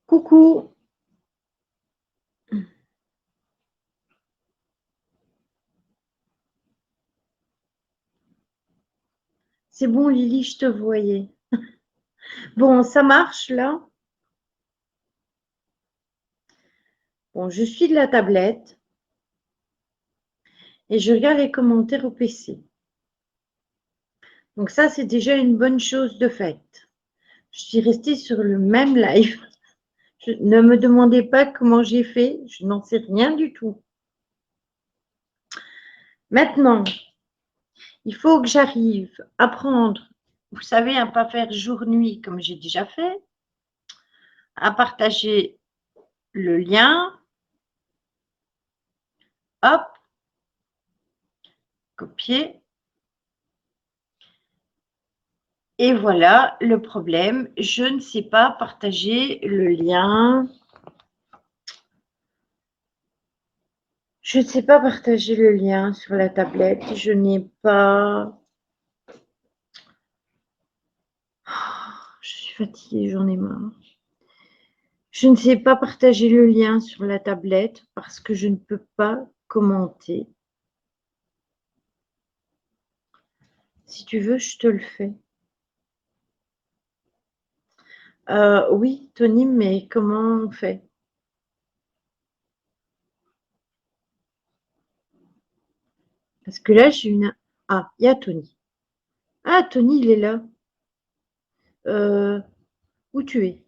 Coucou, c'est bon Lily, je te voyais. Bon, ça marche là? Bon, je suis de la tablette et je regarde les commentaires au PC. Donc ça, c'est déjà une bonne chose de faite. Je suis restée sur le même live. Ne me demandez pas comment j'ai fait, je n'en sais rien du tout. Maintenant, il faut que j'arrive à prendre, vous savez, à ne pas faire jour-nuit comme j'ai déjà fait, à partager le lien. Hop, copier. Et voilà le problème, je ne sais pas partager le lien. Je ne sais pas partager le lien sur la tablette. Je n'ai pas Je suis fatiguée, j'en ai marre. Je ne sais pas partager le lien sur la tablette parce que je ne peux pas commenter. Si tu veux, je te le fais. Oui, Tony, mais comment on fait? Parce que là, j'ai une... Ah, il y a Tony. Ah, Tony, il est là. Où tu es?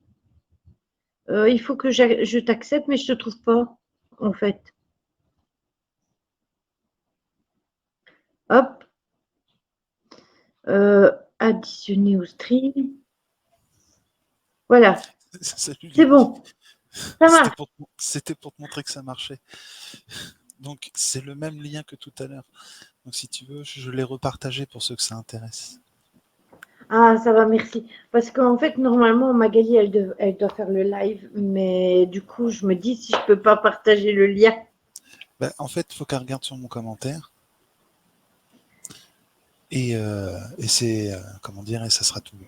Il faut que je t'accepte, mais je ne te trouve pas, en fait. Hop. Additionner au stream. Voilà, Salut c'est Lily. bon. Ça marche. C'était pour te montrer que ça marchait. Donc c'est le même lien que tout à l'heure. Donc si tu veux, je l'ai repartagé pour ceux que ça intéresse. Ah, ça va, merci. Parce qu'en fait, normalement, Magali, elle doit faire le live, mais du coup, je me dis si je peux pas partager le lien. Ben, en fait, il faut qu'elle regarde sur mon commentaire. Et c'est, comment dire, et ça sera tout bon.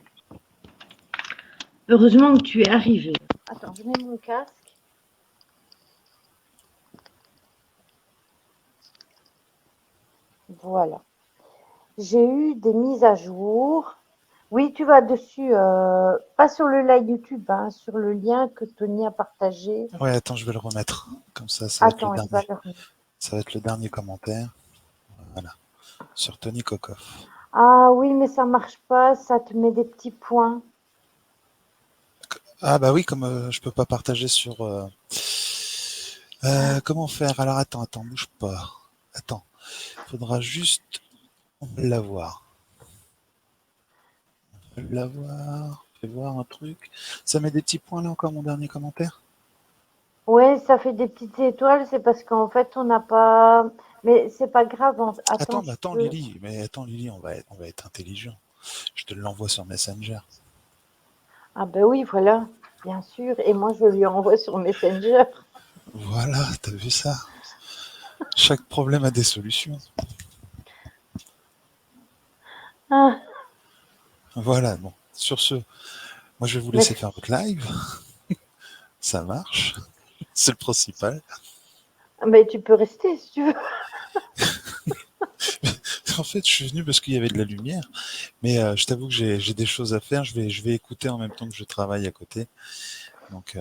Heureusement que tu es arrivé. Attends, je mets mon casque. Voilà. J'ai eu des mises à jour. Oui, tu vas dessus, pas sur le live YouTube, hein, sur le lien que Tony a partagé. Ouais, attends, je vais le remettre. Comme ça va être le Attends, il va dernier. le remettre. Ça va être le dernier commentaire. Voilà. Sur Tony Kokoff. Ah oui, mais ça marche pas, ça te met des petits points. Ah bah oui, comme je peux pas partager sur... comment faire? Alors attends, bouge pas. Attends, faudra juste l'avoir. L'avoir. Fais voir un truc. Ça met des petits points là encore, mon dernier commentaire? Ouais, ça fait des petites étoiles, c'est parce qu'en fait, on n'a pas. Mais c'est pas grave. Attends, Attends, je attends peux. Lily, mais attends Lily, on va être intelligent. Je te l'envoie sur Messenger. Ah ben oui, voilà, bien sûr. Et moi, je lui envoie sur Messenger. Voilà, t'as vu ça? Chaque problème a des solutions. Ah, Voilà, bon. Sur ce, moi je vais vous laisser faire merci. votre live. Ça marche. C'est le principal. Mais tu peux rester si tu veux. En fait, je suis venu parce qu'il y avait de la lumière, mais je t'avoue que j'ai des choses à faire. Je vais écouter en même temps que je travaille à côté. Donc,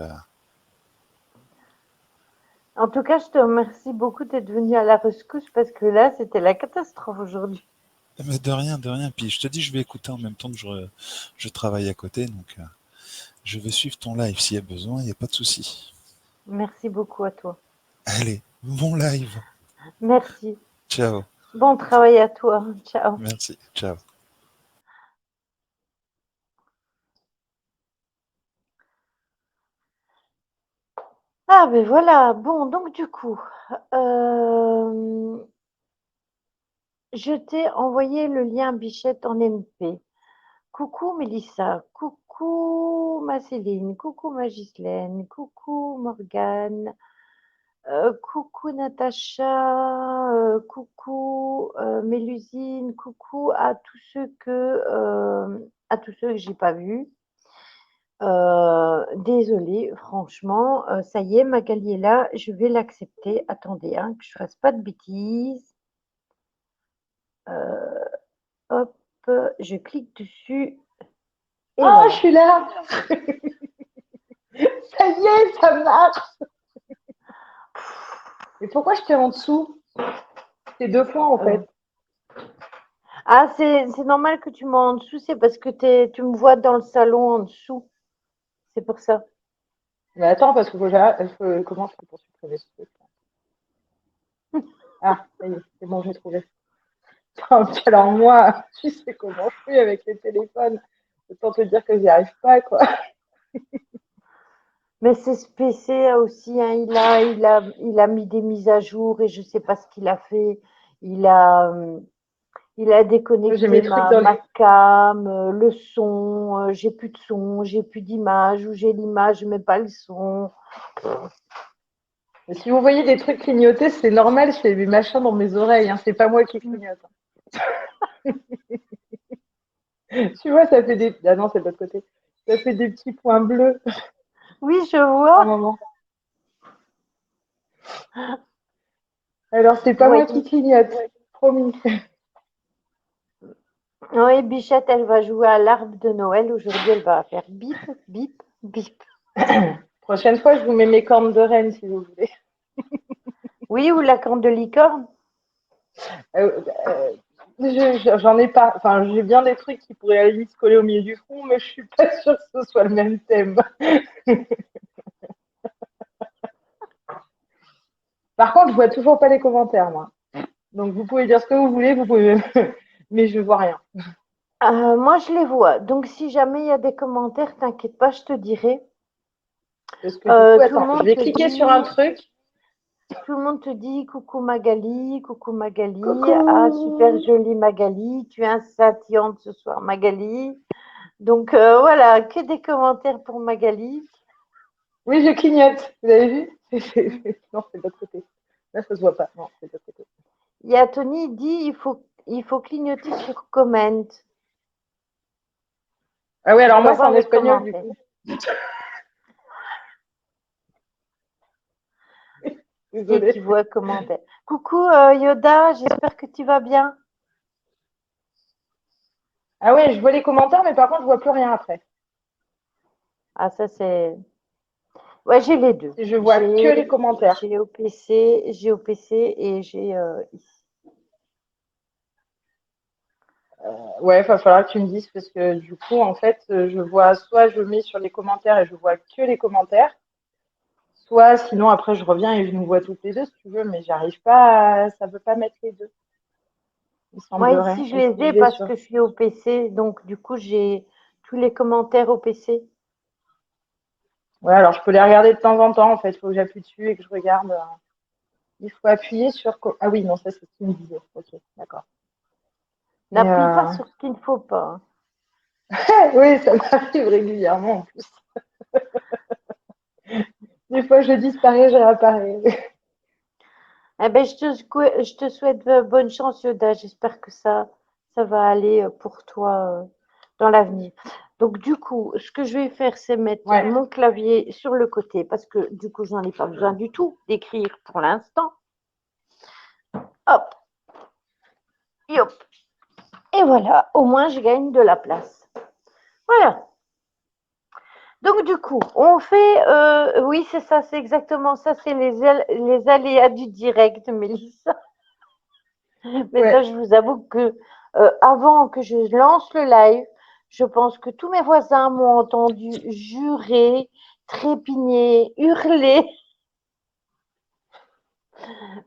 En tout cas, je te remercie beaucoup d'être venu à la rescousse parce que là, c'était la catastrophe aujourd'hui. mais de rien, de rien. Puis je te dis, je vais écouter en même temps que je travaille à côté. Donc, je vais suivre ton live s'il y a besoin. Il n'y a pas de souci. Merci beaucoup à toi. Allez, bon live. Merci. Ciao. Bon travail à toi. Ciao. Merci. Ciao. Ah ben voilà. Bon, donc du coup, euh, je t'ai envoyé le lien Bichette en MP. Coucou Mélissa, coucou ma Céline, coucou ma Ghislaine, coucou Morgane, coucou Natacha, coucou Mélusine, coucou à tous ceux que j'ai pas vus. Désolée, franchement, ça y est, Magali est là, je vais l'accepter. Attendez, hein, que je fasse pas de bêtises. Euh, hop, je clique dessus et Ah, je voilà. suis là. Ça y est, ça marche. Mais pourquoi je t'ai en dessous? C'est deux fois en Euh, fait. Ah, c'est normal que tu m'en en dessous, c'est parce que tu me vois dans le salon en dessous. C'est pour ça. Mais attends, parce que comment je fais pour supprimer ce truc? Ah, ça y est, c'est bon, j'ai trouvé. Alors moi, tu sais comment je suis avec les téléphones. Autant te dire que j'y arrive pas, quoi. Mais c'est ce PC aussi, hein, il a mis des mises à jour et je sais pas ce qu'il a fait. Il a, euh, il a J'ai déconnecté mes trucs dans ma les... cam, le son, j'ai plus de son, j'ai plus d'image, ou j'ai l'image mais pas le son. Mais si vous voyez des trucs clignoter, c'est normal, j'ai mes machins dans mes oreilles. Hein. C'est pas moi qui clignote. Hein. Tu vois, ça fait des... Ah non, c'est de l'autre côté. Ça fait des petits points bleus Oui, je à un vois. moment. Alors, c'est pas moi qui Oui, clignote, promis. oui, Bichette, elle va jouer à l'arbre de Noël. Aujourd'hui, elle va faire bip, bip, bip. Prochaine fois, je vous mets mes cornes de reine si vous voulez. Oui, ou la corne de licorne. J'en ai pas. Enfin, j'ai bien des trucs qui pourraient à la limite se coller au milieu du front, mais je suis pas sûre que ce soit le même thème. Par contre, je vois toujours pas les commentaires, moi. Donc, vous pouvez dire ce que vous voulez, vous pouvez, mais je vois rien. Moi, je les vois. Donc, si jamais il y a des commentaires, t'inquiète pas, je te dirai. Parce que du coup, Tout le attends, je monde vais te cliquer sur un dit, truc. tout le monde te dit coucou Magali, coucou Magali. Ah, super Coucou. jolie Magali. Tu es insatiante ce soir, Magali. Donc, voilà, que des commentaires pour Magali. Oui, je clignote. Vous avez vu? Non, c'est de l'autre côté. Là, ça se voit pas. Non, c'est de l'autre côté. Il y a Tony, il dit il faut clignoter sur comment Ah oui, alors pour moi, c'est avoir en les espagnol, du commentaires. coup. Et Désolée. tu vois commentaires. Coucou Yoda, j'espère que tu vas bien. Ah ouais, je vois les commentaires, mais par contre, je vois plus rien après. Ah, ça c'est. Ouais, j'ai les deux. Je vois que J'ai les commentaires. j'ai au PC et j'ai ici. Ouais, il va falloir que tu me dises parce que du coup, en fait, je vois soit je mets sur les commentaires et je vois que les commentaires, soit sinon après je reviens et je nous vois toutes les deux si tu veux, mais j'arrive pas, ça veut pas mettre les deux, il Moi semblerait. ici, je Et les si je ai vais parce sur. que je suis au PC, donc du coup, j'ai tous les commentaires au PC. Ouais, alors je peux les regarder de temps en temps, en fait, il faut que j'appuie dessus et que je regarde. Il faut appuyer sur. Ah oui, non, ça c'est ce qu'il me disait. Ok, d'accord. Mais N'appuie pas sur ce qu'il ne faut pas, hein. oui, ça m'arrive régulièrement en plus. Des fois, je disparais, je réapparais. Eh ben, je te souhaite bonne chance, Yoda. J'espère que ça va aller pour toi dans l'avenir. Donc, du coup, ce que je vais faire, c'est mettre Ouais. mon clavier sur le côté parce que du coup, je n'en ai pas besoin du tout d'écrire pour l'instant. Hop, hop. Et voilà, au moins, je gagne de la place. Voilà. Donc, du coup, on fait. Oui, c'est ça, c'est exactement ça. C'est les aléas du direct, Mélissa. Mais ça, Ouais. je vous avoue que avant que je lance le live, je pense que tous mes voisins m'ont entendu jurer, trépigner, hurler.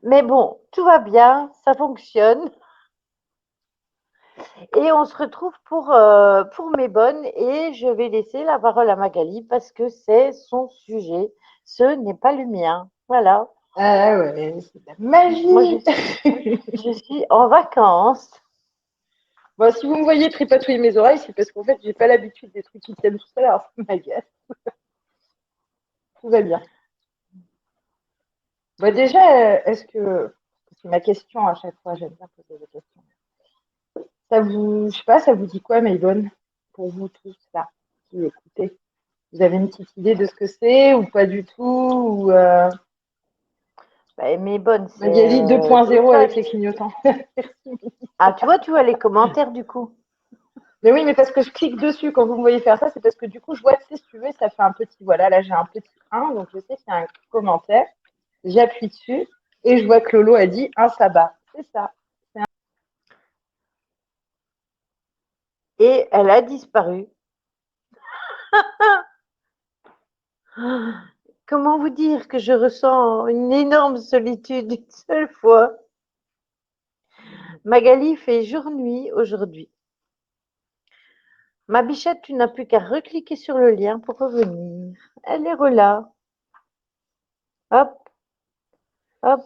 Mais bon, tout va bien, ça fonctionne. Et on se retrouve pour mes bonnes. Et je vais laisser la parole à Magali parce que c'est son sujet. Ce n'est pas le mien. Voilà. Ah ouais, c'est de la Moi, magie. je suis en vacances. Bon, si vous me voyez tripatouiller mes oreilles, c'est parce qu'en fait, j'ai pas l'habitude des trucs qui tiennent tout seul, alors ça m'agace. Tout va bien. Bah déjà, est-ce que c'est ma question à chaque fois, j'aime bien poser des questions. Ça vous, je sais pas, ça vous dit quoi, Maïbonne, pour vous tous là, qui écoutez? Vous avez une petite idée de ce que c'est ou pas du tout ou Bah, mes bonnes, c'est Magali des 2.0 avec fêtes. les clignotants. Ah, tu vois les commentaires du coup. Mais oui, mais parce que je clique dessus quand vous me voyez faire ça, c'est parce que du coup, je vois, tu sais, si tu veux, ça fait un petit, voilà, là j'ai un petit 1, donc je sais qu'il y a un commentaire. J'appuie dessus et je vois que Lolo a dit un sabbat. C'est ça. Et elle a disparu. Comment vous dire que je ressens une énorme solitude une seule fois. Magali fait jour-nuit aujourd'hui. Ma bichette, tu n'as plus qu'à recliquer sur le lien pour revenir. Elle est là. Hop, hop,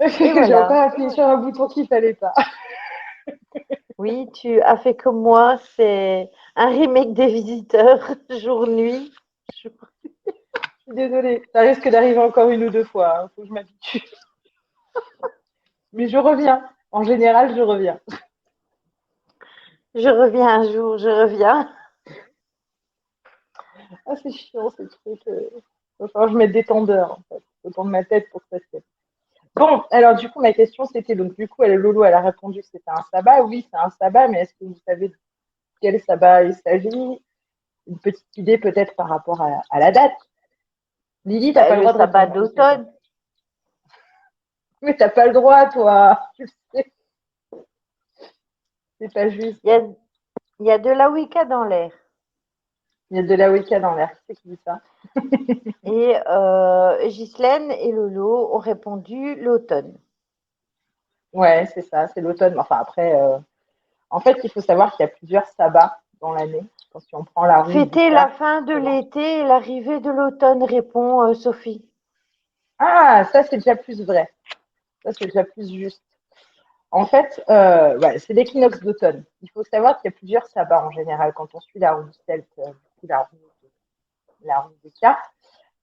et J'ai voilà. encore appuyé sur un bouton qu'il fallait pas. Oui, tu as fait comme moi, c'est un remake des visiteurs, jour-nuit. Je suis désolée. Ça risque d'arriver encore une ou deux fois. Il faut que je m'habitue. Mais je reviens. En général, je reviens. Je reviens un jour, je reviens. Ah, c'est chiant, ces trucs. Il va falloir que je mette des tendeurs, en fait, autour de ma tête pour que ça se tienne. Bon, alors du coup, ma question, c'était, donc du coup, Lolo, elle a répondu que c'était un sabbat. Oui, c'est un sabbat, mais est-ce que vous savez de quel sabbat il s'agit? Une petite idée peut-être par rapport à la date. Lily, t'as Bah, pas le le droit de sabbat répondre, je sais pas. d'automne. Mais t'as pas le droit, toi. Tu sais, c'est pas juste. Il y a, il y a de la Wicca dans l'air. Il y a de la Wicca dans l'air. Qui c'est qui dit ça? Et Ghislaine et Lolo ont répondu l'automne. Ouais, c'est ça, c'est l'automne. Enfin, après, en fait, il faut savoir qu'il y a plusieurs sabbats dans l'année. Quand si on prend la roue du Fêter la cerf, fin de voilà. l'été et l'arrivée de l'automne, répond Sophie. Ah, ça, c'est déjà plus vrai. Ça, c'est déjà plus juste. En fait, ouais, c'est l'équinoxe d'automne. Il faut savoir qu'il y a plusieurs sabbats en général. Quand on suit la roue celte, la roue des cartes,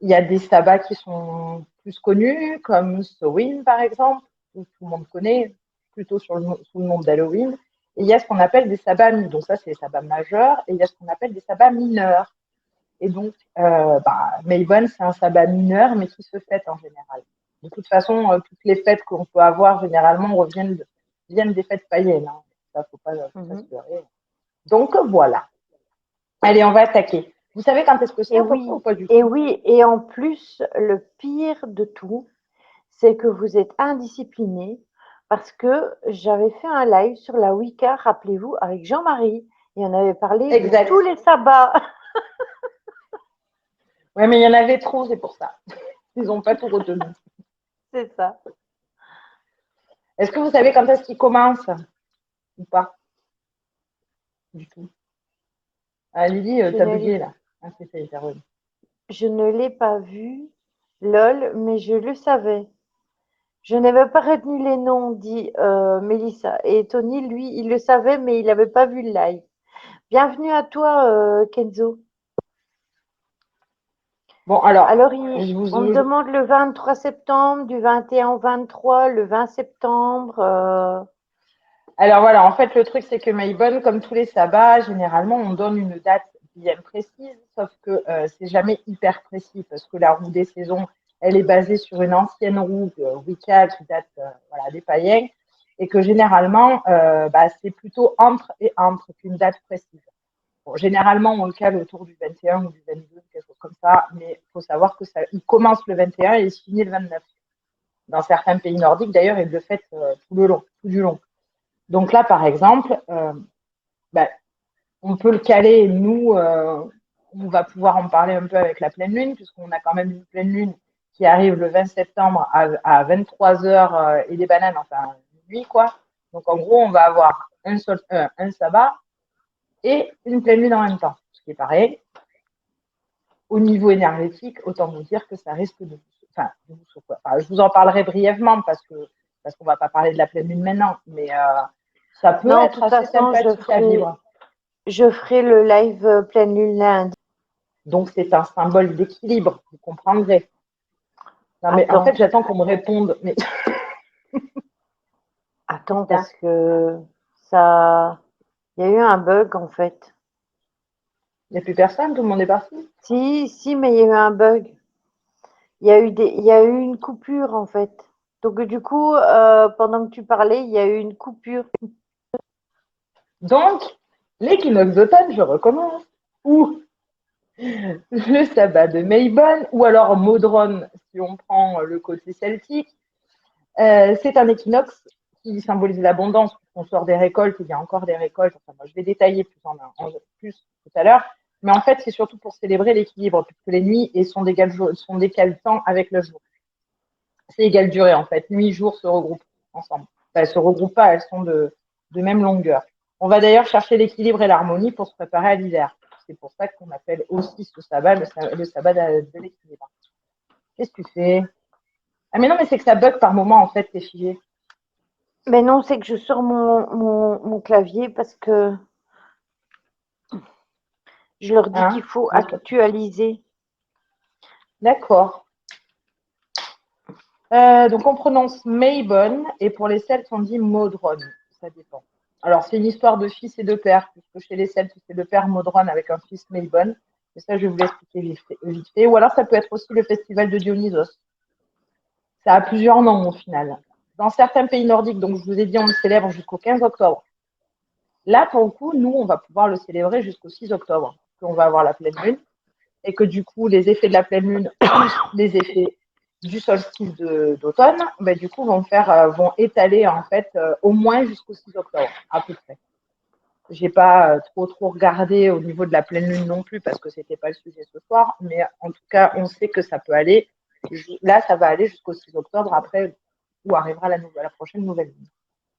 il y a des sabbats qui sont plus connus, comme Samhain, par exemple, que tout le monde connaît, plutôt sous le nom d'Halloween. Et il y a ce qu'on appelle des sabbats, donc ça, c'est les sabbats majeurs, et il y a ce qu'on appelle des sabbats mineurs. Et donc, Mabon, c'est un sabbat mineur, mais qui se fête en général. De toute façon, toutes les fêtes qu'on peut avoir, généralement, viennent des fêtes païennes. Hein. Ça, faut pas se leurrer. Donc, voilà. Allez, on va attaquer. Vous savez quand est-ce que c'est Et à peu près oui, ou pas du et tout? oui, et en plus, le pire de tout, c'est que vous êtes indisciplinés parce que j'avais fait un live sur la Wicca, rappelez-vous, avec Jean-Marie, et on avait parlé de Exact. tous les sabbats. Ouais, mais il y en avait trop, c'est pour ça. Ils n'ont pas tout retenu. C'est ça. Est-ce que vous savez quand est-ce qu'ils commencent ou pas? Du tout. Ah, Lily, Je t'as ne, bugué là. Ah, c'est ça, il t'a revenu. je ne l'ai pas vu, lol, mais je le savais. Je n'avais pas retenu les noms, dit Mélissa. Et Tony, lui, il le savait, mais il n'avait pas vu le live. Bienvenue à toi, Kenzo. Bon, alors, Alors, on me je- demande le 23 septembre, du 21 au 23, le 20 septembre. alors voilà, en fait, le truc, c'est que Maybon, comme tous les sabbats, généralement, on donne une date bien précise, sauf que c'est jamais hyper précis, parce que la roue des saisons, elle est basée sur une ancienne roue Wicca qui date voilà, des païens, et que généralement, c'est plutôt entre qu'une date précise. Bon, généralement, on le cale autour du 21 ou du 22, quelque chose comme ça, mais il faut savoir que ça, il commence le 21 et il se finit le 29. Dans certains pays nordiques, d'ailleurs, ils le fêtent tout du long. Donc là, par exemple, bah, on peut le caler, nous, on va pouvoir en parler un peu avec la pleine lune, puisqu'on a quand même une pleine lune qui arrive le 20 septembre à 23 heures et des bananes, enfin, nuit, quoi. Donc en gros, on va avoir un sabbat et une pleine lune en même temps, ce qui est pareil. Au niveau énergétique, autant vous dire que ça risque je vous en parlerai brièvement parce qu'on va pas parler de la pleine lune maintenant, mais ça peut Non, de être toute assez façon, sympathique à vivre. je ferai le live pleine lune lundi. Donc c'est un symbole d'équilibre, vous comprendrez. Non mais en fait Attends, j'attends qu'on me réponde. Mais attends, parce que ça, il y a eu un bug en fait. il n'y a plus personne, tout le monde est parti. Si, mais il y a eu un bug. Il y a eu une coupure en fait. Donc du coup, pendant que tu parlais, il y a eu une coupure. Donc l'équinoxe d'automne, je recommence. Ou le sabbat de Maybon, ou alors Modron si on prend le côté celtique. C'est un équinoxe qui symbolise l'abondance. On sort des récoltes, il y a encore des récoltes. Enfin, moi, je vais détailler plus tout à l'heure. Mais en fait, c'est surtout pour célébrer l'équilibre, puisque les nuits sont d'égal temps avec le jour. C'est égale durée, en fait. Nuit et jour se regroupent ensemble. Enfin, elles ne se regroupent pas, elles sont de même longueur. On va d'ailleurs chercher l'équilibre et l'harmonie pour se préparer à l'hiver. C'est pour ça qu'on appelle aussi ce sabbat le sabbat de l'équilibre. Qu'est-ce que tu fais? Ah mais non, mais c'est que ça bug par moment, en fait, t'es figé. Mais non, c'est que je sors mon clavier parce que je leur dis Hein? qu'il faut actualiser. D'accord. Donc on prononce Maybon et pour les Celtes on dit Modron. Ça dépend. Alors c'est une histoire de fils et de père, puisque chez les Celtes c'est le père Modron avec un fils Maybon. Et ça, je vais vous l'expliquer vite fait. Ou alors, ça peut être aussi le festival de Dionysos. Ça a plusieurs noms au final. Dans certains pays nordiques, donc je vous ai dit, on le célèbre jusqu'au 15 octobre. Là, pour le coup, nous, on va pouvoir le célébrer jusqu'au 6 octobre. On va avoir la pleine lune. Et que du coup, les effets de la pleine lune, les effets du solstice d'automne, ben, du coup, vont étaler en fait au moins jusqu'au 6 octobre, à peu près. J'ai pas trop regardé au niveau de la pleine lune non plus parce que c'était pas le sujet ce soir, mais en tout cas, on sait que ça peut aller. Là, ça va aller jusqu'au 6 octobre, après où arrivera la prochaine nouvelle lune.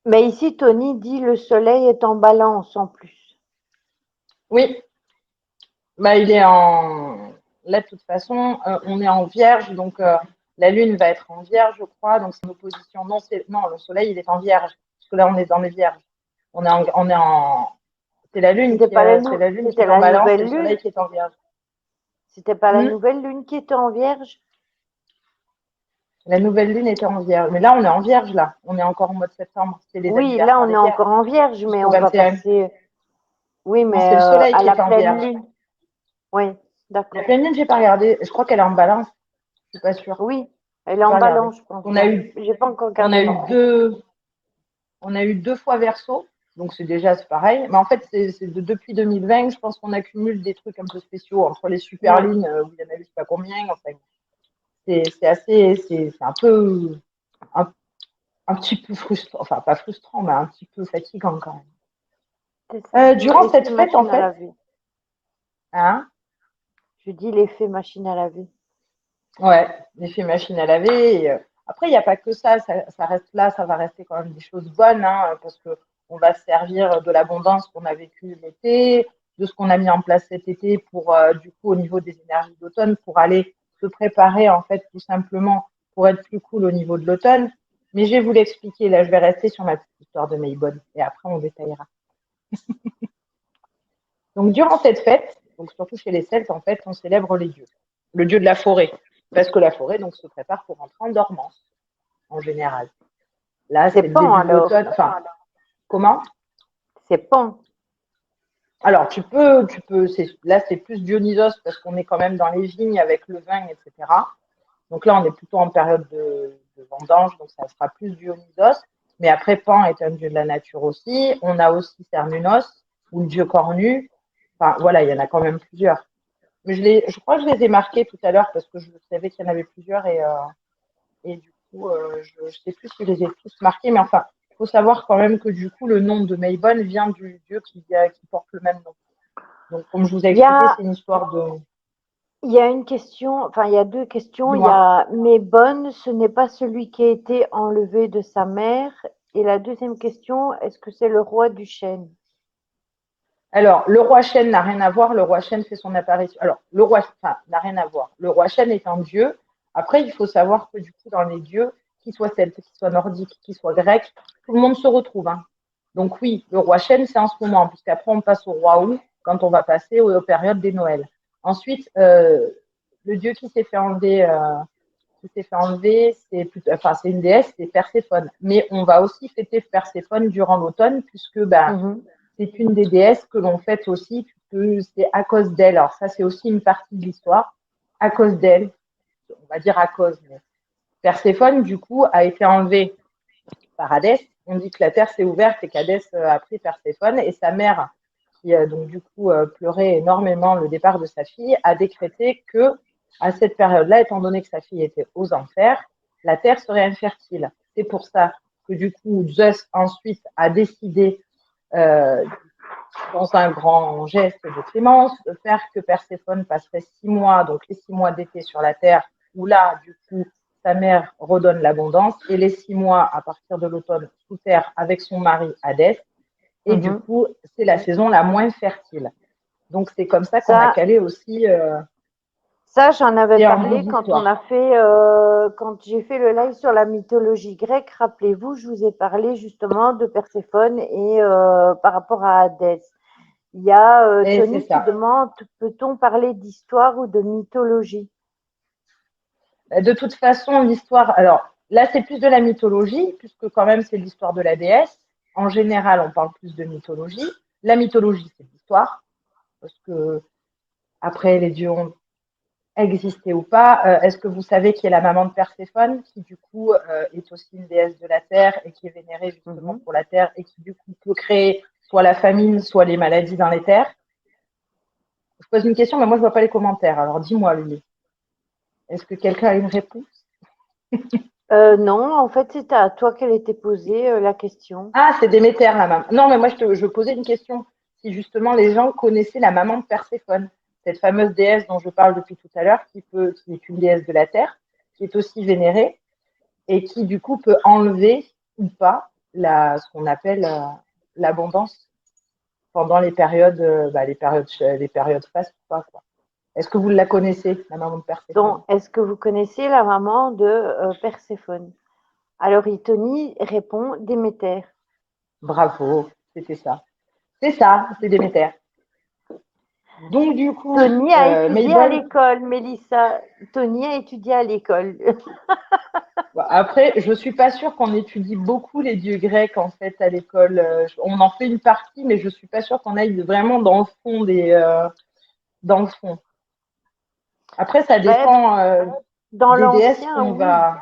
Mais ici, Tony dit le soleil est en balance en plus. Oui, bah, il est en. Là, de toute façon, on est en vierge, donc la lune va être en vierge, je crois, donc c'est une opposition. Non, le soleil, il est en vierge, parce que là, on est dans les vierges. On est en. C'est la lune qui est en balance et le soleil qui est en vierge. C'était pas la nouvelle lune qui était en vierge? La nouvelle lune était en vierge. Mais là, on est en vierge, là. On est encore au mois de septembre. Oui, là, on est encore en vierge, mais on va passer. Oui, mais c'est le soleil qui est en pleine vierge. lune. Oui, d'accord. La pleine lune, j'ai pas regardé. Je crois qu'elle est en balance. Je suis pas sûre. Oui, elle est en balance, je pense. J'ai pas encore regardé. On a eu deux fois Verseau. Donc, c'est pareil. Mais en fait, depuis 2020, je pense qu'on accumule des trucs un peu spéciaux entre les super lunes, où il y en a eu je sais pas combien. Enfin, c'est un peu, un petit peu frustrant. Enfin, pas frustrant, mais un petit peu fatigant quand même. Durant cette fête, en fait. Hein? Je dis l'effet machine à laver. Ouais, l'effet machine à laver. Et, après, il n'y a pas que ça. Ça reste là, ça va rester quand même des choses bonnes, hein, parce que on va se servir de l'abondance qu'on a vécue l'été, de ce qu'on a mis en place cet été pour, du coup, au niveau des énergies d'automne, pour aller se préparer, en fait, tout simplement pour être plus cool au niveau de l'automne. Mais je vais vous l'expliquer. Là, je vais rester sur ma petite histoire de Maybonne et après, on détaillera. Donc, durant cette fête, donc surtout chez les Celtes, en fait, on célèbre les dieux. Le dieu de la forêt, parce que la forêt donc se prépare pour rentrer en dormance, en général. Là, c'est le début de l'automne. Enfin, comment? C'est Pan. Alors, là, c'est plus Dionysos parce qu'on est quand même dans les vignes avec le vin, etc. Donc là, on est plutôt en période de vendange, donc ça sera plus Dionysos. Mais après, Pan est un dieu de la nature aussi. On a aussi Cernunnos, ou le dieu cornu. Enfin, voilà, il y en a quand même plusieurs. Mais je crois que je les ai marqués tout à l'heure parce que je savais qu'il y en avait plusieurs et du coup, je ne sais plus si je les ai tous marqués. Mais enfin, il faut savoir quand même que du coup, le nom de Maybonne vient du dieu qui porte le même nom. Donc, comme je vous ai expliqué, c'est une histoire de. Il y a une question, enfin, il y a deux questions. Il y a Maybonne, ce n'est pas celui qui a été enlevé de sa mère. Et la deuxième question, est-ce que c'est le roi du chêne? Alors, le roi chêne n'a rien à voir. Le roi chêne fait son apparition. Alors, le roi, n'a rien à voir. Le roi chêne est un dieu. Après, il faut savoir que du coup, dans les dieux, qu'ils soient celtes, qu'ils soient nordiques, qu'ils soient grecs, tout le monde se retrouve. Hein. Donc oui, le roi chêne, c'est en ce moment, puisqu'après, on passe au roi Ou quand on va passer aux périodes des Noëls. Ensuite, le dieu qui s'est fait enlever, c'est une déesse, c'est Perséphone. Mais on va aussi fêter Perséphone durant l'automne, puisque c'est une des déesses que l'on fête aussi, puisque c'est à cause d'elle. Alors ça, c'est aussi une partie de l'histoire. À cause d'elle, on va dire à cause. Mais Perséphone, du coup, a été enlevée par Hadès. On dit que la terre s'est ouverte et qu'Hadès a pris Perséphone. Et sa mère, qui donc du coup pleurait énormément le départ de sa fille, a décrété que à cette période-là, étant donné que sa fille était aux enfers, la terre serait infertile. C'est pour ça que du coup, Zeus ensuite a décidé dans un grand geste de clémence, de faire que Perséphone passerait 6 mois, donc les 6 mois d'été sur la terre, où là, du coup, sa mère redonne l'abondance, et les 6 mois à partir de l'automne sous terre avec son mari Hadès. Et du coup, c'est la saison la moins fertile. Donc, c'est comme ça qu'on a calé aussi. Ça, j'en avais parlé quand on a fait, quand j'ai fait le live sur la mythologie grecque. Rappelez-vous, je vous ai parlé justement de Perséphone et par rapport à Hadès. Il y a Tony qui demande, peut-on parler d'histoire ou de mythologie? De toute façon, l'histoire, alors là, c'est plus de la mythologie, puisque quand même, c'est l'histoire de la déesse. En général, on parle plus de mythologie. La mythologie, c'est l'histoire, parce que après les dieux ont existé ou pas. Est-ce que vous savez qui est la maman de Perséphone, qui du coup est aussi une déesse de la terre et qui est vénérée justement pour la terre et qui du coup peut créer soit la famine, soit les maladies dans les terres? Je pose une question, mais moi je vois pas les commentaires. Alors dis-moi, Lily. Est-ce que quelqu'un a une réponse? Non, en fait, c'était à toi qu'elle était posée, la question. Ah, c'est Déméter, la maman. Non, mais moi je posais une question. Si justement les gens connaissaient la maman de Perséphone, cette fameuse déesse dont je parle depuis tout à l'heure, qui est une déesse de la terre, qui est aussi vénérée et qui du coup peut enlever ou pas ce qu'on appelle l'abondance pendant les périodes fastes ou pas, quoi. Est-ce que vous la connaissez, la maman de Perséphone? Donc, est-ce que vous connaissez la maman de Perséphone? Alors, Tony répond Déméter. Bravo, c'était ça. C'est ça, c'est Déméter. Donc du coup, Tony a étudié à Mabel, l'école, Mélissa. Tony a étudié à l'école. après, je suis pas sûre qu'on étudie beaucoup les dieux grecs en fait à l'école. On en fait une partie, mais je suis pas sûre qu'on aille vraiment dans le fond dans le fond. Après, ça dépend Dans des déesses l'ancien, qu'on oui. va.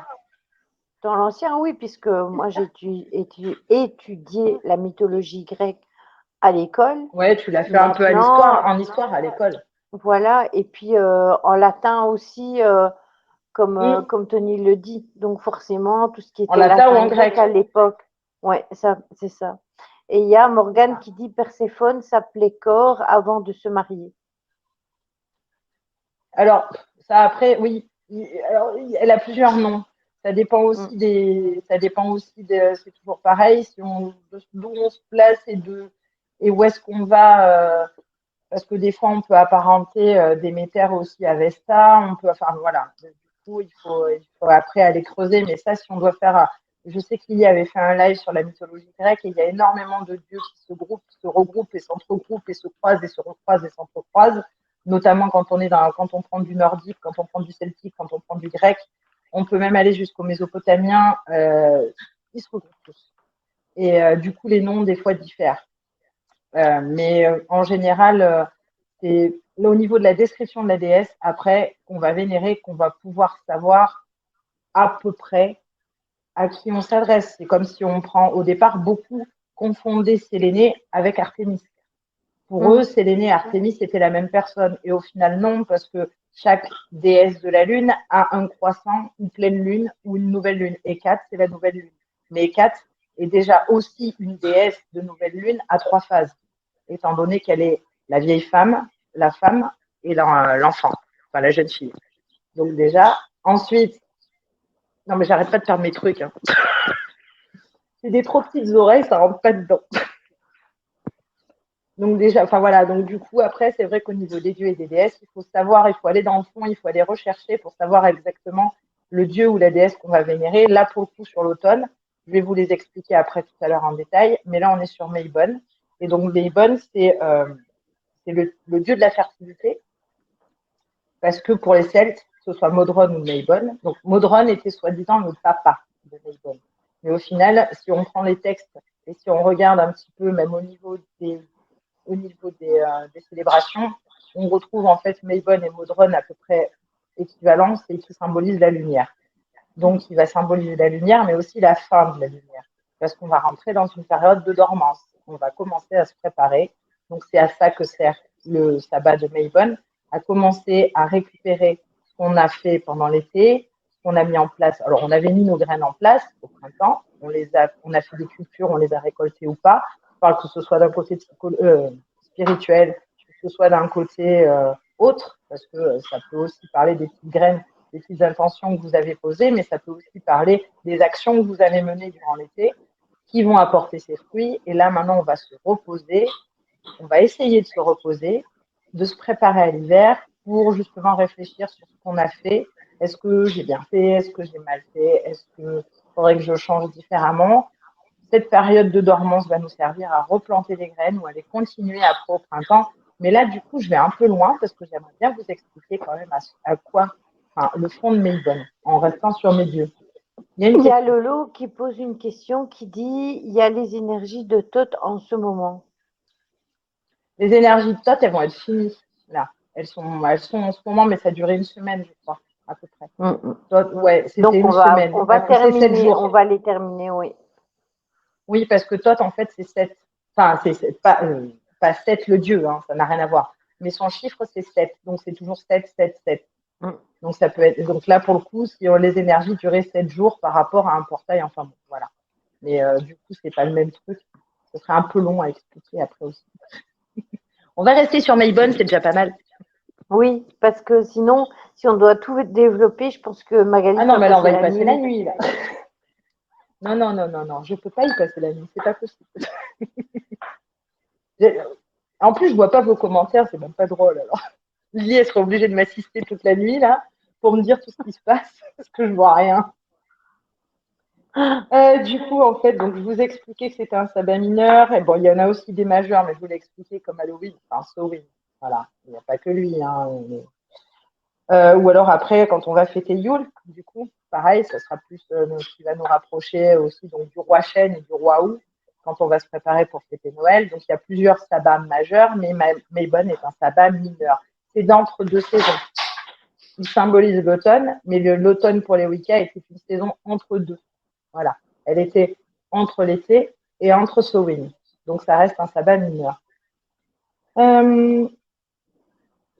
Dans l'ancien, oui, puisque moi j'ai étudié la mythologie grecque à l'école. Ouais, tu l'as fait un peu Maintenant, en histoire à l'école. voilà, et puis en latin aussi, Mm. comme Tony le dit. Donc forcément, tout ce qui En était latin ou latin en grec grec. à l'époque. Ouais, ça, c'est ça. Et il y a Morgane qui dit Perséphone s'appelait Cor avant de se marier. Alors, ça après, oui. Alors, elle a plusieurs noms. Ça dépend aussi c'est toujours pareil, d'où on se place et où est-ce qu'on va. Parce que des fois, on peut apparenter Déméter aussi à Vesta. Enfin, voilà. Du coup, il faut après aller creuser. Mais ça, si on doit faire. Je sais qu'il y avait fait un live sur la mythologie grecque et il y a énormément de dieux qui se regroupent et s'entregroupent et se croisent et se recroisent et s'entrecroisent. Notamment quand on prend du nordique, quand on prend du celtique, quand on prend du grec. On peut même aller jusqu'au mésopotamien. Ils se regroupent tous. Et du coup, les noms, des fois, diffèrent. Mais en général, c'est là, au niveau de la description de la déesse, après, qu'on va vénérer, qu'on va pouvoir savoir à peu près à qui on s'adresse. C'est comme si on prend au départ beaucoup confondaient Séléné avec Artémis. Pour eux, Séléné et Artémis étaient la même personne. Et au final, non, parce que chaque déesse de la Lune a un croissant, une pleine lune ou une nouvelle lune. Hécate, c'est la nouvelle lune. Mais Hécate est déjà aussi une déesse de nouvelle lune à 3 phases, étant donné qu'elle est la vieille femme, la femme et l'enfant, enfin la jeune fille. Donc déjà, ensuite, non mais j'arrête pas de faire mes trucs. Hein. C'est des trop petites oreilles, ça rentre pas dedans. Donc déjà, enfin voilà, donc du coup après c'est vrai qu'au niveau des dieux et des déesses, il faut savoir, il faut aller dans le fond, il faut aller rechercher pour savoir exactement le dieu ou la déesse qu'on va vénérer. Là pour le coup sur l'automne, je vais vous les expliquer après tout à l'heure en détail, mais là on est sur Mabon. Et donc Mabon c'est le dieu de la fertilité, parce que pour les Celtes, que ce soit Modron ou Mabon, donc Modron était soi-disant le papa de Mabon. Mais au final, si on prend les textes et si on regarde un petit peu, même au niveau des célébrations, on retrouve en fait Mabon et Modron à peu près équivalents, et qui symbolisent la lumière. Donc, il va symboliser la lumière, mais aussi la fin de la lumière, parce qu'on va rentrer dans une période de dormance. On va commencer à se préparer. Donc, c'est à ça que sert le sabbat de Mabon, à commencer à récupérer ce qu'on a fait pendant l'été, ce qu'on a mis en place. Alors, on avait mis nos graines en place au printemps, on a fait des cultures, on les a récoltées ou pas. Je parle que ce soit d'un côté spirituel, que ce soit d'un côté autre, parce que ça peut aussi parler des petites graines, des petites intentions que vous avez posées, mais ça peut aussi parler des actions que vous avez menées durant l'été qui vont apporter ses fruits. Et là, maintenant, on va se reposer, on va essayer de se reposer, de se préparer à l'hiver pour justement réfléchir sur ce qu'on a fait. Est-ce que j'ai bien fait? Est-ce que j'ai mal fait? Est-ce qu'il faudrait que je change différemment? Cette période de dormance va nous servir à replanter les graines ou à les continuer après au printemps. Mais là, du coup, je vais un peu loin parce que j'aimerais bien vous expliquer quand même à quoi, enfin, le fond de Mabon, en restant sur mes dieux. Il y a Lolo qui pose une question qui dit il y a les énergies de Thoth en ce moment. Les énergies de Thoth, elles vont être finies là. Elles sont en ce moment, mais ça a duré une semaine, je crois, à peu près. Ouais, c'était Donc, une semaine. on va C'est 7 terminer, jours. on va les terminer, oui. Oui, parce que Thoth, en fait, c'est 7. Enfin, c'est pas 7 le dieu, hein, ça n'a rien à voir. Mais son chiffre, c'est 7. Donc, c'est toujours 7, 7, 7. Donc, ça peut être. Donc, là, pour le coup, si les énergies duraient 7 jours par rapport à un portail, enfin bon, voilà. Mais du coup, c'est pas le même truc. Ce serait un peu long à expliquer après aussi. On va rester sur Maybonne, c'est déjà pas mal. Oui, parce que sinon, si on doit tout développer, je pense que Magali Ah non, va mais là, on va passer y la passer nuit. la nuit, là. Non, non, non, non, non, je peux pas y passer la nuit, c'est pas possible. En plus, je vois pas vos commentaires, c'est même pas drôle. Alors, Lily, elle serait obligée de m'assister toute la nuit, là, pour me dire tout ce qui se passe, parce que je vois rien. Du coup, en fait, donc, je vous expliquais que c'était un sabbat mineur. Et bon, il y en a aussi des majeurs, mais je vous l'ai expliqué comme Halloween, enfin, Samhain. Voilà, il n'y a pas que lui. Hein, ou alors après, quand on va fêter Yule, du coup, pareil, ça sera plus ce qui va nous rapprocher aussi donc, du roi chêne et du roi Hou, quand on va se préparer pour fêter Noël. Donc, il y a plusieurs sabbats majeurs, mais Maybonne est un sabbat mineur. C'est d'entre deux saisons. Il symbolise l'automne, mais l'automne pour les Wiccas était une saison entre deux. Voilà. Elle était entre l'été et entre Samhain. Donc, ça reste un sabbat mineur.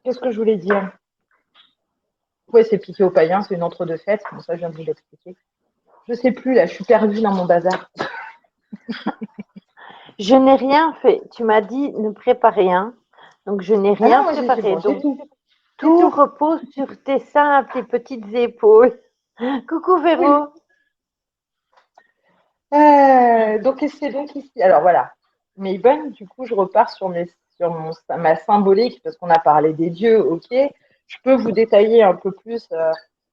Qu'est-ce que je voulais dire? Ouais, c'est piqué aux païens, c'est une entre-deux fêtes. Bon, ça, je viens de vous l'expliquer. Je sais plus, là, je suis perdue dans mon bazar. Je n'ai rien fait. Tu m'as dit ne prépare rien. Donc, je n'ai Ah non, rien moi, j'ai préparé. bon, j'ai Donc, tout. tout repose sur tes simples et petites épaules. Coucou Véro. Donc, c'est donc ici. Alors, voilà. Mais bon, du coup, je repars sur ma symbolique, parce qu'on a parlé des dieux, ok. Je peux vous détailler un peu plus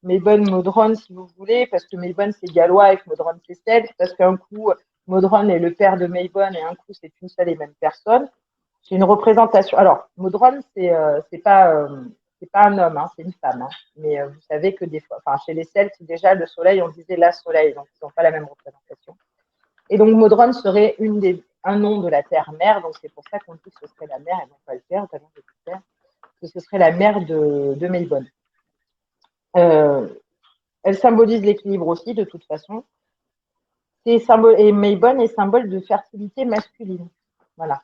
Maybonne, Modron, si vous voulez, parce que Maybonne, c'est gallois et que Modron, c'est celte, parce qu'un coup, Modron est le père de Maybonne et un coup, c'est une seule et même personne. C'est une représentation. Alors, Modron, c'est pas un homme, hein, c'est une femme. Hein. Mais vous savez que des fois, enfin, chez les Celtes, déjà, le soleil, on disait la soleil, donc ils n'ont pas la même représentation. Et donc, Modron serait un nom de la terre-mère, donc c'est pour ça qu'on dit que ce serait la mère et non pas le père, que ce serait la mère de Maybonne. Elle symbolise l'équilibre aussi, de toute façon. Et Maybonne est symbole de fertilité masculine. Voilà.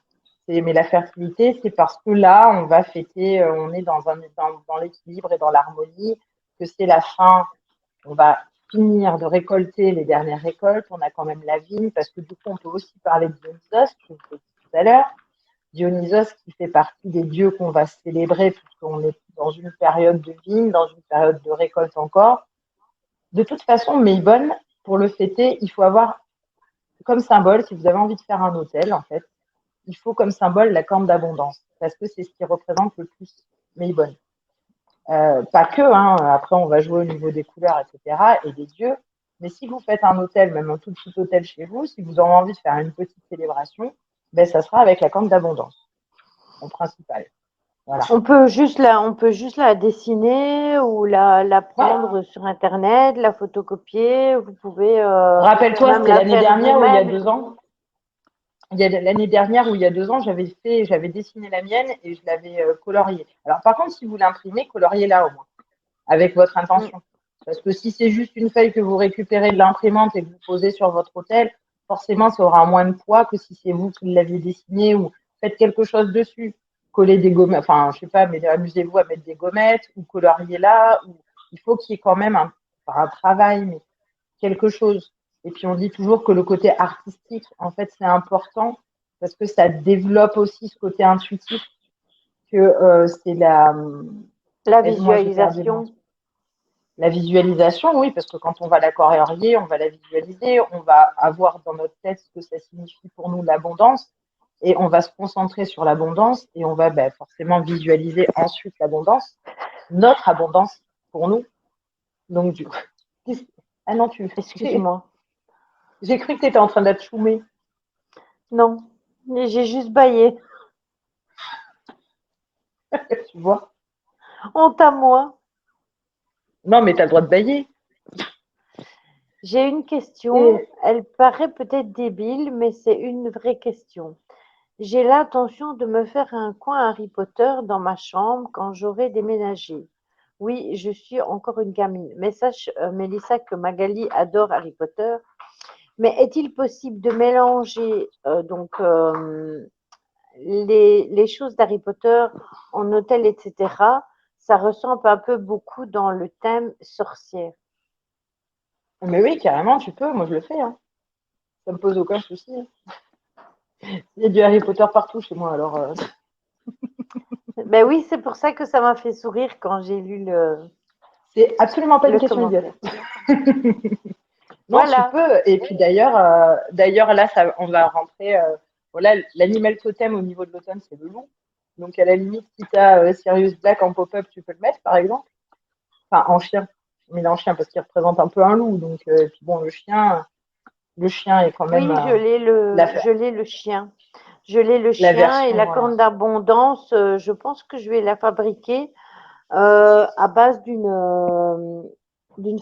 Mais la fertilité, c'est parce que là, on va fêter, on est dans l'équilibre et dans l'harmonie, que c'est la fin. On va finir de récolter les dernières récoltes. On a quand même la vigne, parce que du coup, on peut aussi parler de Dionysos, que je vous ai dit tout à l'heure. Dionysos qui fait partie des dieux qu'on va célébrer, puisqu'on est dans une période de vigne, dans une période de récolte encore. De toute façon, Maybonne, pour le fêter, il faut avoir comme symbole, si vous avez envie de faire un hôtel, en fait, il faut comme symbole la corne d'abondance, parce que c'est ce qui représente le plus Maybonne. Pas que, hein, après on va jouer au niveau des couleurs, etc., et des dieux, mais si vous faites un hôtel, même un tout petit hôtel chez vous, si vous avez envie de faire une petite célébration, ben, ça sera avec la corne d'abondance, en principal. Voilà. On peut juste la dessiner ou la prendre sur Internet, la photocopier. Vous pouvez Rappelle-toi, même c'était la l'année faire dernière ou il y a vous-même. 2 ans. L'année dernière ou il y a 2 ans, j'avais dessiné la mienne et je l'avais coloriée. Alors par contre, si vous l'imprimez, coloriez-la au moins, avec votre intention. Parce que si c'est juste une feuille que vous récupérez de l'imprimante et que vous posez sur votre hôtel, forcément, ça aura moins de poids que si c'est vous qui l'aviez dessiné ou faites quelque chose dessus. Collez des gommettes, enfin, je sais pas, mais amusez-vous à mettre des gommettes ou coloriez-la. Il faut qu'il y ait quand même un travail, mais quelque chose. Et puis on dit toujours que le côté artistique, en fait, c'est important parce que ça développe aussi ce côté intuitif que c'est La moi, j'ai perdu le nom. visualisation. La visualisation, oui, parce que quand on va la colorier, on va la visualiser, on va avoir dans notre tête ce que ça signifie pour nous l'abondance, et on va se concentrer sur l'abondance, et on va forcément visualiser ensuite l'abondance, notre abondance pour nous. Donc, du coup, ah non, Excuse-moi. J'ai cru que tu étais en train d'être choumée. Non, j'ai juste baillé. Tu vois. Honte à moi. Non, mais tu as le droit de bailler. J'ai une question. Elle paraît peut-être débile, mais c'est une vraie question. J'ai l'intention de me faire un coin Harry Potter dans ma chambre quand j'aurai déménagé. Oui, je suis encore une gamine. Mais sache, Mélissa, que Magali adore Harry Potter. Mais est-il possible de mélanger les choses d'Harry Potter en hôtel, etc. Ça ressemble un peu beaucoup dans le thème sorcière. Mais oui, carrément, tu peux. Moi, je le fais. Hein. Ça me pose aucun souci. Il y a du Harry Potter partout chez moi, alors. Ben oui, c'est pour ça que ça m'a fait sourire quand j'ai lu C'est absolument pas une le question idiote. commentaire. Non, tu Voilà. peux. Et puis d'ailleurs là, on va rentrer. Voilà, l'animal totem au niveau de l'automne, c'est le loup. Donc à la limite, si tu as Sirius Black en pop-up, tu peux le mettre, par exemple. Enfin, en chien. Mais en chien parce qu'il représente un peu un loup. Donc, puis bon, le chien est quand même Oui, la, je l'ai le chien. Je l'ai le la chien et version. la corne d'abondance, je pense que je vais la fabriquer à base d'une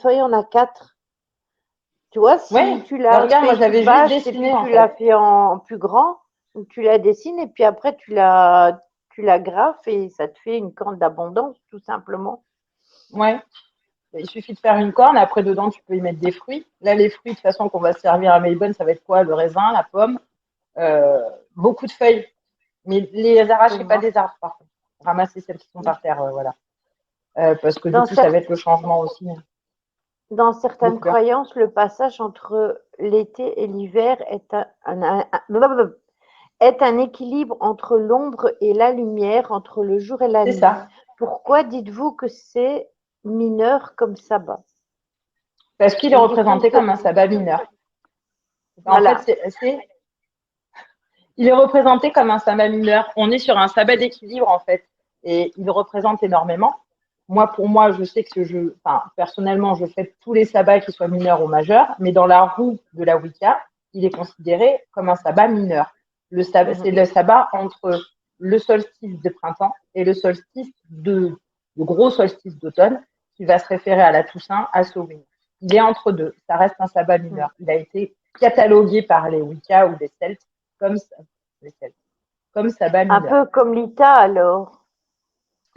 feuille en A4. Tu vois, si Ouais. tu Bah, la regarde, fais moi toute j'avais juste basse et dessiné puis en tu la fait. fais en plus grand, donc tu la dessines et puis après tu la grafes et ça te fait une corne d'abondance tout simplement. Ouais. Il suffit de faire une corne. Après, dedans, tu peux y mettre des fruits. Là, les fruits, de toute façon, qu'on va servir à Melbourne, ça va être quoi? Le raisin, la pomme, euh, beaucoup de feuilles. Mais les Je arrachez pas vois. des arbres, par contre. Ramassez celles qui sont par terre, voilà. Parce que du Dans, coup, ça cer- va être le changement aussi dans de certaines couleur. croyances, le passage entre l'été et l'hiver est un équilibre entre l'ombre et la lumière, entre le jour et la C'est nuit. ça. Pourquoi dites-vous que c'est mineur comme sabbat? Parce qu'il est C'est une question de représenté comme un Sophie. sabbat mineur. En fait, Voilà. il est représenté comme un sabbat mineur. On est sur un sabbat d'équilibre, en fait. Et il représente énormément. Moi, pour moi, je sais que personnellement, je fais tous les sabbats qui soient mineurs ou majeurs, mais dans la roue de la Wicca, il est considéré comme un sabbat mineur. C'est Mhm. le sabbat entre le solstice de printemps et le gros solstice d'automne, qui va se référer à la Toussaint, à Samhain. Il est entre deux. Ça reste un sabbat mineur. Il a été catalogué par les Wicca ou les Celtes comme, les Celtes, comme sabbat Un mineur. peu comme l'Ita alors.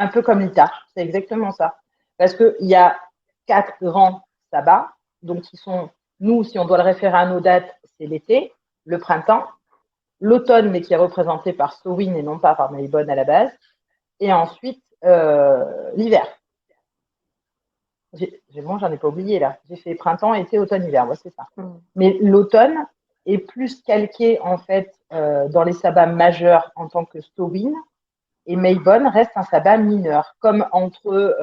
Un peu comme l'ITA, c'est exactement ça. Parce qu'il y a 4 grands sabbats, donc qui sont, nous, si on doit le référer à nos dates, c'est l'été, le printemps, l'automne, mais qui est représenté par Samhain et non pas par Melbourne à la base, et ensuite l'hiver. Bon, j'en ai pas oublié là. J'ai fait printemps, été, automne, hiver, ouais, c'est ça. Mais l'automne est plus calqué en fait dans les sabbats majeurs en tant que Samhain, et Melbourne reste un sabbat mineur. Comme entre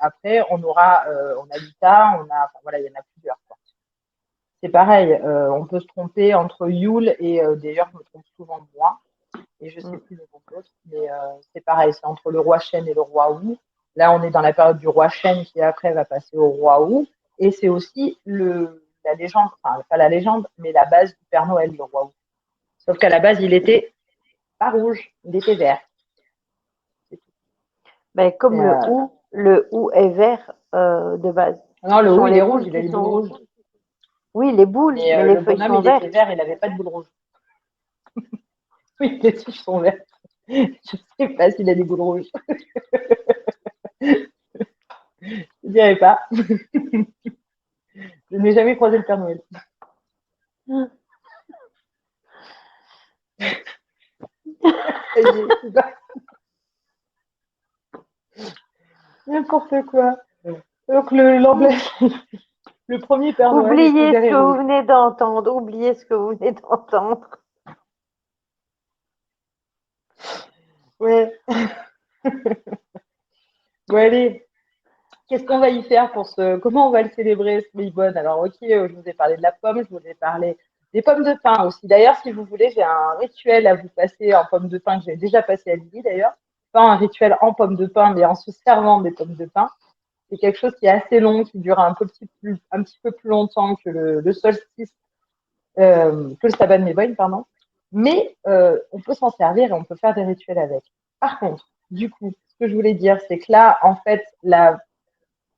après, on a l'Utah, voilà, il y en a plusieurs. Quoi. C'est pareil, on peut se tromper entre Yule et d'ailleurs, je me trompe souvent moi, et je sais plus le nom de l'autre, mais c'est pareil, c'est entre le roi Chêne et le roi Wu. Là, on est dans la période du roi Chêne qui après va passer au roi Wu, et c'est aussi la légende, enfin pas la légende, mais la base du Père Noël, le roi Wu. Sauf qu'à la base, il était pas rouge, il était vert. Ben, comme Et, le ou est vert de base. non, Ce le sont hou, il les est rouge, boules il a qui les sont boules rouges. rouges. Oui, les boules, Mais mais les le feuilles bonhomme, sont il était vertes. vert, il n'avait pas de boules rouges. Oui, les souches sont vertes. Je ne sais pas s'il a des boules rouges. Je ne dirais pas. Je n'ai jamais croisé le Père Noël. Ça y est, c'est pas n'importe quoi. Donc, l'emblème, le premier Père Noël était Oubliez ce vert que et vous rouge. venez d'entendre. Oubliez ce que vous venez d'entendre. Ouais. Bon, allez. Qu'est-ce qu'on va y faire comment on va le célébrer, ce Maybonne? Alors, ok, je vous ai parlé de la pomme, je vous ai parlé des pommes de pin aussi. D'ailleurs, si vous voulez, j'ai un rituel à vous passer en pommes de pin que j'ai déjà passé à Lily d'ailleurs. Pas un rituel en pommes de pin, mais en se servant des pommes de pin. C'est quelque chose qui est assez long, qui dure un petit peu plus longtemps que le solstice, que le sabbat de Maybonne, pardon. Mais on peut s'en servir et on peut faire des rituels avec. Par contre, du coup, ce que je voulais dire, c'est que là, en fait,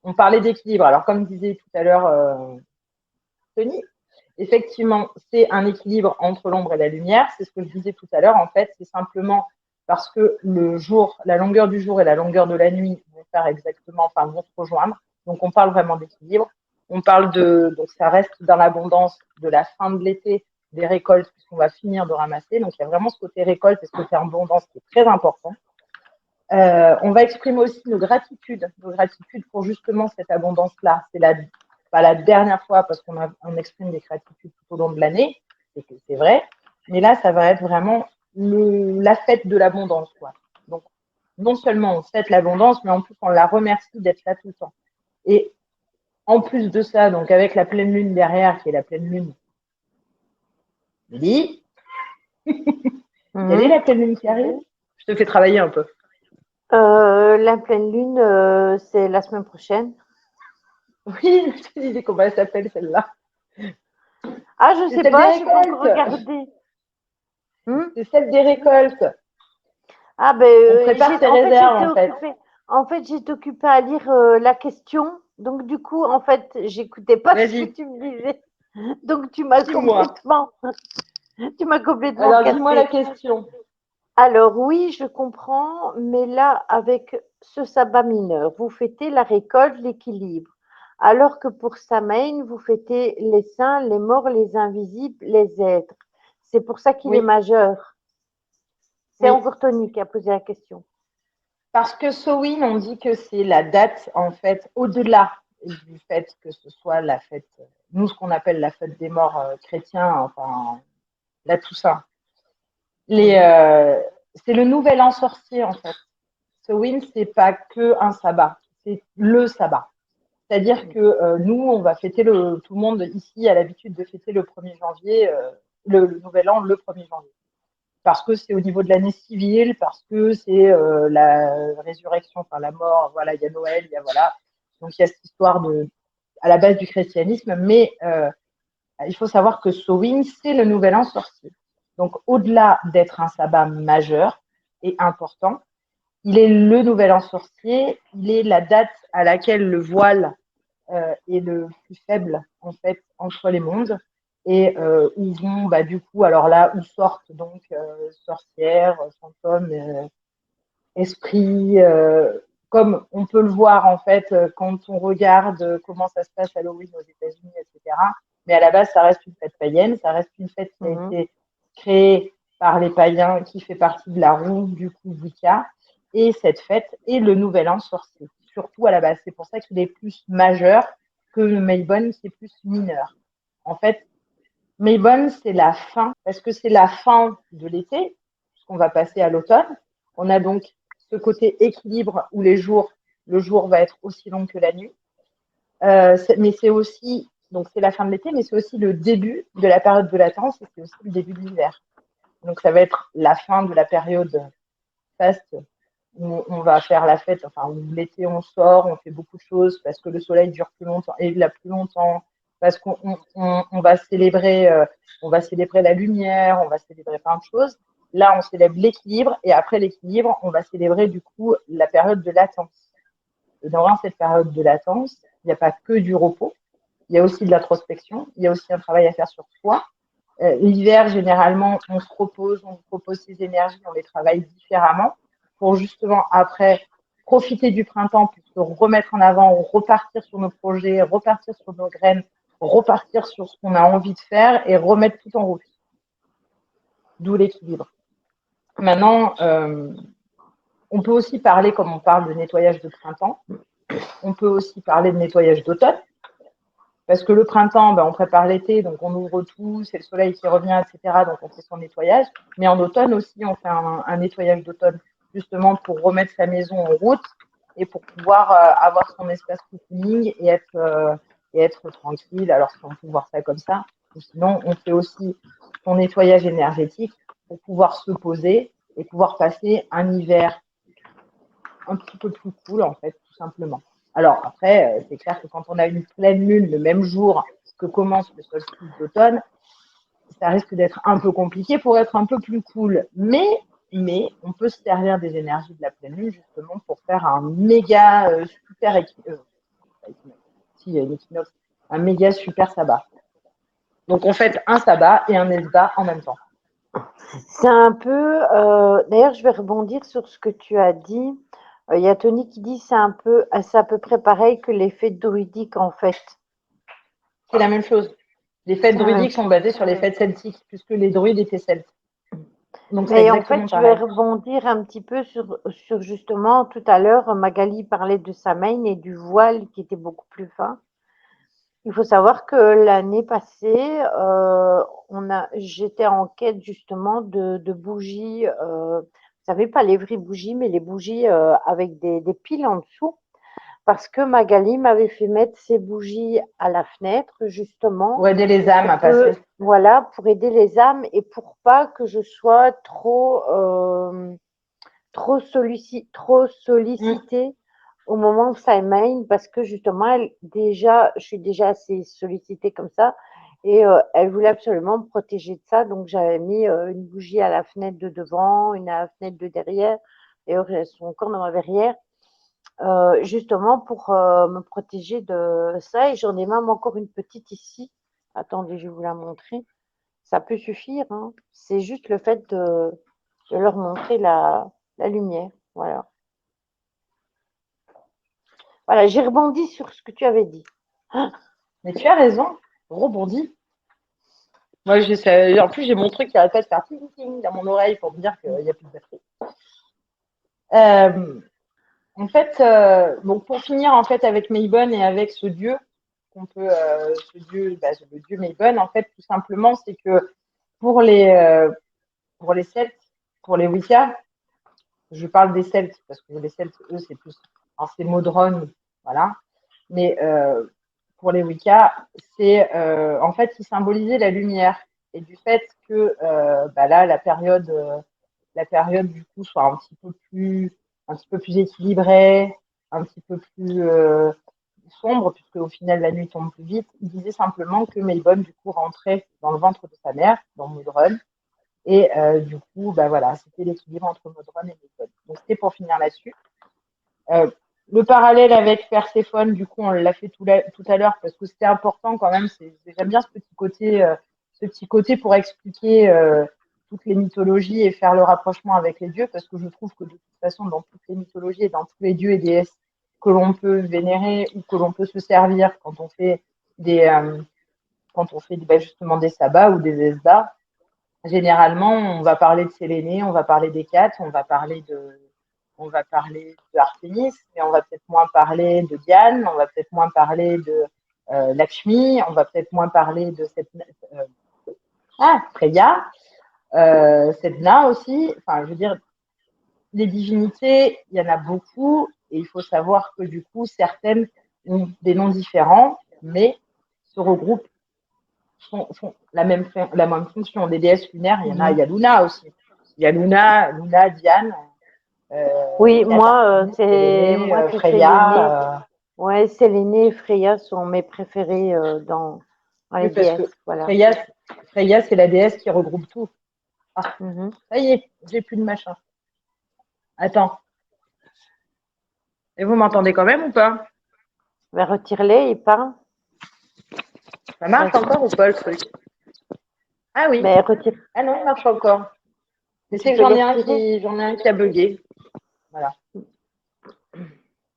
on parlait d'équilibre. Alors, comme disait tout à l'heure Tony, effectivement, c'est un équilibre entre l'ombre et la lumière. C'est ce que je disais tout à l'heure. En fait, c'est simplement parce que le jour, la longueur du jour et la longueur de la nuit vont faire exactement, enfin, vont se rejoindre. Donc, on parle vraiment d'équilibre. On parle donc ça reste dans l'abondance de la fin de l'été, des récoltes, puisqu'on va finir de ramasser. Donc, il y a vraiment ce côté récolte et ce côté abondance qui est très important. On va exprimer aussi nos gratitudes pour justement cette abondance-là. C'est pas la dernière fois parce on exprime des gratitudes tout au long de l'année, c'est vrai. Mais là, ça va être vraiment la fête de l'abondance, quoi. Donc, non seulement on fête l'abondance, mais en plus on la remercie d'être là tout le temps. Et en plus de ça, donc avec la pleine lune derrière, qui est la pleine lune, Lily, quelle est la pleine lune qui arrive? Je te fais travailler un peu. La pleine lune, c'est la semaine prochaine. Oui, je te disais comment elle s'appelle celle-là. Ah, je sais pas, je vais encore regarder. C'est celle des récoltes. Ah ben, On prépare ses réserves, en fait. En fait, j'étais occupée à lire la question. Donc, du coup, en fait, j'écoutais pas ce que tu me disais. Donc, tu m'as complètement Alors, cassé. dis-moi la question. Alors, oui, je comprends, mais là, avec ce sabbat mineur, vous fêtez la récolte, l'équilibre. Alors que pour Samaïn, vous fêtez les saints, les morts, les invisibles, les êtres. C'est pour ça qu'il est majeur. C'est encore Tony qui a posé la question. Parce que Samhain, on dit que c'est la date, en fait, au-delà du fait que ce soit la fête, nous, ce qu'on appelle la fête des morts chrétiens, enfin, la Toussaint. C'est le nouvel an sorcier, en fait. Samhain, c'est pas que un sabbat, c'est le sabbat. C'est-à-dire que nous, on va fêter tout le monde ici a l'habitude de fêter le 1er janvier, le nouvel an le 1er janvier. Parce que c'est au niveau de l'année civile, parce que c'est la résurrection, enfin la mort, voilà, il y a Noël, il y a voilà. Donc il y a cette histoire à la base du christianisme, mais il faut savoir que Samhain, c'est le nouvel an sorcier. Donc au-delà d'être un sabbat majeur et important, il est le nouvel an sorcier, il est la date à laquelle le voile est le plus faible en fait entre les mondes et où vont du coup alors là où sortent donc sorcières, fantômes, esprits, comme on peut le voir en fait quand on regarde comment ça se passe à Halloween aux États-Unis, etc. Mais à la base, ça reste une fête païenne, ça reste une fête qui a été créée par les païens, qui fait partie de la roue du coup Wicca. Et cette fête est le nouvel an sorcier, surtout à la base. C'est pour ça qu'il est plus majeur que le Maybon, qui est plus mineur. En fait, Maybon, c'est la fin, parce que c'est la fin de l'été, puisqu'on va passer à l'automne. On a donc ce côté équilibre où le jour va être aussi long que la nuit. Mais c'est aussi, donc c'est la fin de l'été, mais c'est aussi le début de la période de latence et c'est aussi le début de l'hiver. Donc ça va être la fin de la période faste où on va faire la fête, enfin où l'été on sort, on fait beaucoup de choses parce que le soleil dure plus longtemps et là plus longtemps, parce qu'on va célébrer la lumière, on va célébrer plein de choses. Là, on célèbre l'équilibre et après l'équilibre, on va célébrer du coup la période de latence. Et dans cette période de latence, il n'y a pas que du repos, il y a aussi de l'introspection, il y a aussi un travail à faire sur soi. L'hiver, généralement, on se repose, on propose ses énergies, on les travaille différemment pour justement après profiter du printemps pour se remettre en avant, repartir sur nos projets, repartir sur nos graines, repartir sur ce qu'on a envie de faire et remettre tout en route. D'où l'équilibre. Maintenant, on peut aussi parler, comme on parle de nettoyage de printemps, on peut aussi parler de nettoyage d'automne. Parce que le printemps, on prépare l'été, donc on ouvre tout, c'est le soleil qui revient, etc. Donc on fait son nettoyage. Mais en automne aussi, on fait un nettoyage d'automne, justement pour remettre sa maison en route et pour pouvoir avoir son espace cocooning et être tranquille. Alors si on peut voir ça comme ça. Ou sinon, on fait aussi son nettoyage énergétique pour pouvoir se poser et pouvoir passer un hiver un petit peu plus cool, en fait, tout simplement. Alors après, c'est clair que quand on a une pleine lune le même jour que commence le solstice d'automne, ça risque d'être un peu compliqué pour être un peu plus cool. Mais on peut se servir des énergies de la pleine lune justement pour faire un méga super équinoxe, un méga super sabbat. Donc, on fait un sabbat et un esba en même temps. C'est un peu. D'ailleurs, je vais rebondir sur ce que tu as dit. Il y a Tony qui dit c'est à peu près pareil que les fêtes druidiques en fait. C'est la même chose. Les fêtes C'est la même druidiques sont basées sur les fêtes celtiques, puisque les druides étaient celtes. Donc, c'est Mais en fait, exactement je vais pareil. rebondir un petit peu sur justement, tout à l'heure, Magali parlait de Samhain et du voile qui était beaucoup plus fin. Il faut savoir que l'année passée, j'étais en quête justement de bougies, vous savez, pas les vraies bougies, mais les bougies avec des piles en dessous, parce que Magali m'avait fait mettre ces bougies à la fenêtre, justement, Pour aider les âmes à passer. voilà, pour aider les âmes et pour pas que je sois trop sollicitée au moment où ça émaille parce que justement, je suis déjà assez sollicitée comme ça et elle voulait absolument me protéger de ça. Donc, j'avais mis une bougie à la fenêtre de devant, une à la fenêtre de derrière. D'ailleurs, elles sont encore dans ma verrière, justement pour me protéger de ça. Et j'en ai même encore une petite ici. Attendez, je vais vous la montrer. Ça peut suffire, hein. C'est juste le fait de leur montrer la lumière. Voilà. Voilà, j'ai rebondi sur ce que tu avais dit. Mais tu as raison, rebondis. Moi, en plus, j'ai mon truc qui arrête pas de faire ting ting dans mon oreille pour me dire qu'il n'y a plus de batterie. En fait, bon, pour finir en fait avec Mabon et avec ce dieu le dieu Mabon, en fait, tout simplement, c'est que pour les Celtes, pour les Wicca, je parle des Celtes parce que les Celtes, eux, c'est plus, c'est Modron, voilà. Mais pour les Wicca, c'est en fait, ils symbolisaient la lumière et du fait que là, la période du coup soit un petit peu plus équilibrée, un petit peu plus sombre, puisque au final la nuit tombe plus vite. Il disait simplement que Mabon du coup rentrait dans le ventre de sa mère, dans Modron, et du coup, voilà, c'était l'équilibre entre Modron et Mabon. Donc c'était pour finir là-dessus. Le parallèle avec Perséphone, du coup, on l'a fait tout à l'heure parce que c'était important quand même. J'aime bien ce petit côté pour expliquer toutes les mythologies et faire le rapprochement avec les dieux, parce que je trouve que de toute façon, dans toutes les mythologies et dans tous les dieux et déesses que l'on peut vénérer ou que l'on peut se servir quand on fait justement des sabbats ou des esbats, généralement, on va parler de Séléné, on va parler d'Hécate, on va parler d'Artémis, mais on va peut-être moins parler de Diane, on va peut-être moins parler de Lakshmi, on va peut-être moins parler de Freya, Sedna aussi. Enfin, je veux dire, les divinités, il y en a beaucoup, et il faut savoir que du coup, certaines ont des noms différents, mais se regroupent, font la même fonction. Des déesses lunaires, il y a Luna aussi. Il y a Luna, Diane. Oui, moi, Séléné, c'est Séléné. Freya. Ouais, Séléné et Freya sont mes préférés dans les Oui, parce que déesses. Voilà. Freya, c'est la déesse qui regroupe tout. Ah, ça y est, j'ai plus de machin. Attends. Et vous m'entendez quand même ou pas? Ben, retire-les et pas. Ça marche encore ou pas le truc? Ah oui. Ben, retire. Ah non, il marche encore. Mais Tu c'est que peux les retirer. j'en ai un qui a bugué. Voilà.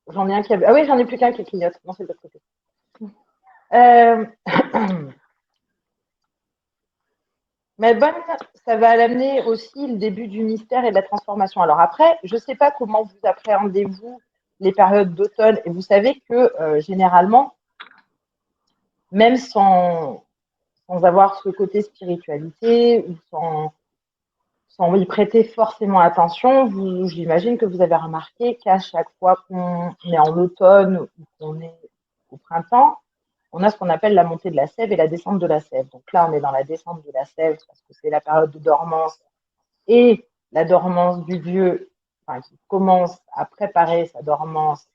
J'en ai un qui a bugué. Ah oui, j'en ai plus qu'un qui clignote. Non, c'est de l'autre côté. Mais bonne, ça va l'amener aussi le début du mystère et de la transformation. Alors après, je ne sais pas comment vous appréhendez-vous les périodes d'automne. Et vous savez que généralement, même sans avoir ce côté spiritualité ou sans y prêter forcément attention, j'imagine que vous avez remarqué qu'à chaque fois qu'on est en automne ou qu'on est au printemps, on a ce qu'on appelle la montée de la sève et la descente de la sève. Donc là, on est dans la descente de la sève parce que c'est la période de dormance et la dormance du dieu, qui commence à préparer sa dormance,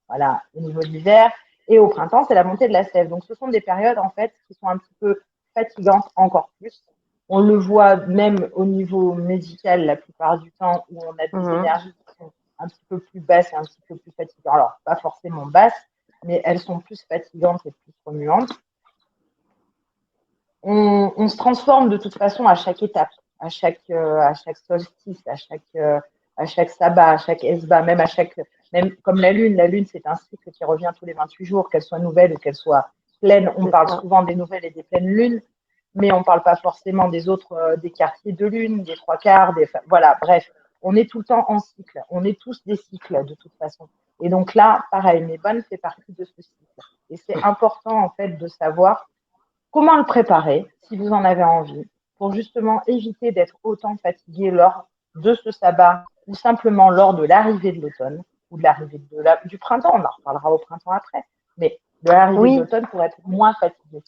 voilà, au niveau de l'hiver. Et au printemps, c'est la montée de la sève. Donc, ce sont des périodes, en fait, qui sont un petit peu fatigantes encore plus. On le voit même au niveau médical la plupart du temps où on a des énergies qui sont un petit peu plus basses et un petit peu plus fatigantes. Alors, pas forcément basses, mais elles sont plus fatigantes et plus remuantes. on se transforme de toute façon à chaque étape, à chaque solstice, à chaque sabbat, à chaque esba, même comme la lune, c'est un cycle qui revient tous les 28 jours, qu'elle soit nouvelle ou qu'elle soit pleine. On parle souvent des nouvelles et des pleines lunes, mais on ne parle pas forcément des autres, des quartiers de lune, des trois quarts, voilà, bref. On est tout le temps en cycle. On est tous des cycles de toute façon. Et donc là, pareil, Mébane fait partie de ce cycle. Et c'est important en fait de savoir comment le préparer, si vous en avez envie, pour justement éviter d'être autant fatigué lors de ce sabbat ou simplement lors de l'arrivée de l'automne ou de l'arrivée du printemps. On en reparlera au printemps après, mais de l'arrivée de l'automne pour être moins fatigué.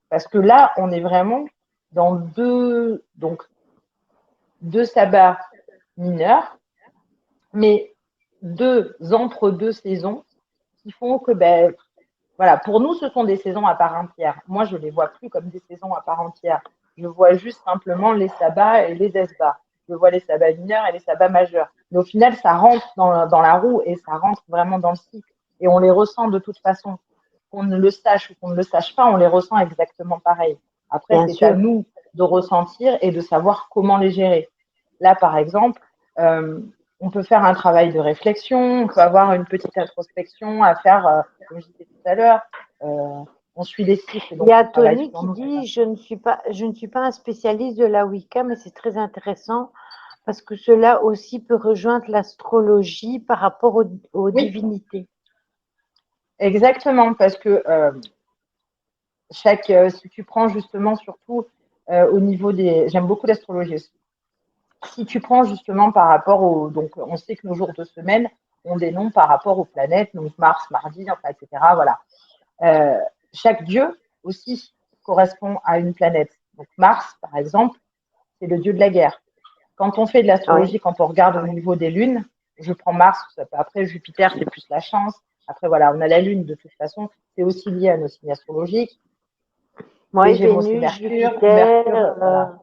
Parce que là, on est vraiment dans deux sabbats mineurs, mais deux entre-deux saisons qui font que, voilà, pour nous, ce sont des saisons à part entière. Moi, je ne les vois plus comme des saisons à part entière. Je vois juste simplement les sabbats et les esbats. Je vois les sabbats mineurs et les sabbats majeurs. Mais au final, ça rentre dans la roue et ça rentre vraiment dans le cycle. Et on les ressent de toute façon. Qu'on ne le sache ou qu'on ne le sache pas, on les ressent exactement pareil. Après, c'est à nous de ressentir et de savoir comment les gérer. Là, par exemple, on peut faire un travail de réflexion, on peut avoir une petite introspection à faire, comme je disais tout à l'heure. On suit les cycles. Il y a Tony qui dit je ne suis pas un spécialiste de la Wicca, mais c'est très intéressant parce que cela aussi peut rejoindre l'astrologie par rapport aux divinités. Exactement, parce que si tu prends justement surtout au niveau des... J'aime beaucoup l'astrologie aussi. Si tu prends justement par rapport donc on sait que nos jours de semaine ont des noms par rapport aux planètes, donc Mars, mardi, enfin, etc. Voilà. Chaque dieu aussi correspond à une planète. Donc Mars, par exemple, c'est le dieu de la guerre. Quand on fait de l'astrologie, quand on regarde au niveau des lunes, je prends Mars, après Jupiter, c'est plus la chance. Après, voilà, on a la lune de toute façon, c'est aussi lié à nos signes astrologiques. Oui, Vénus, Jupiter, voilà.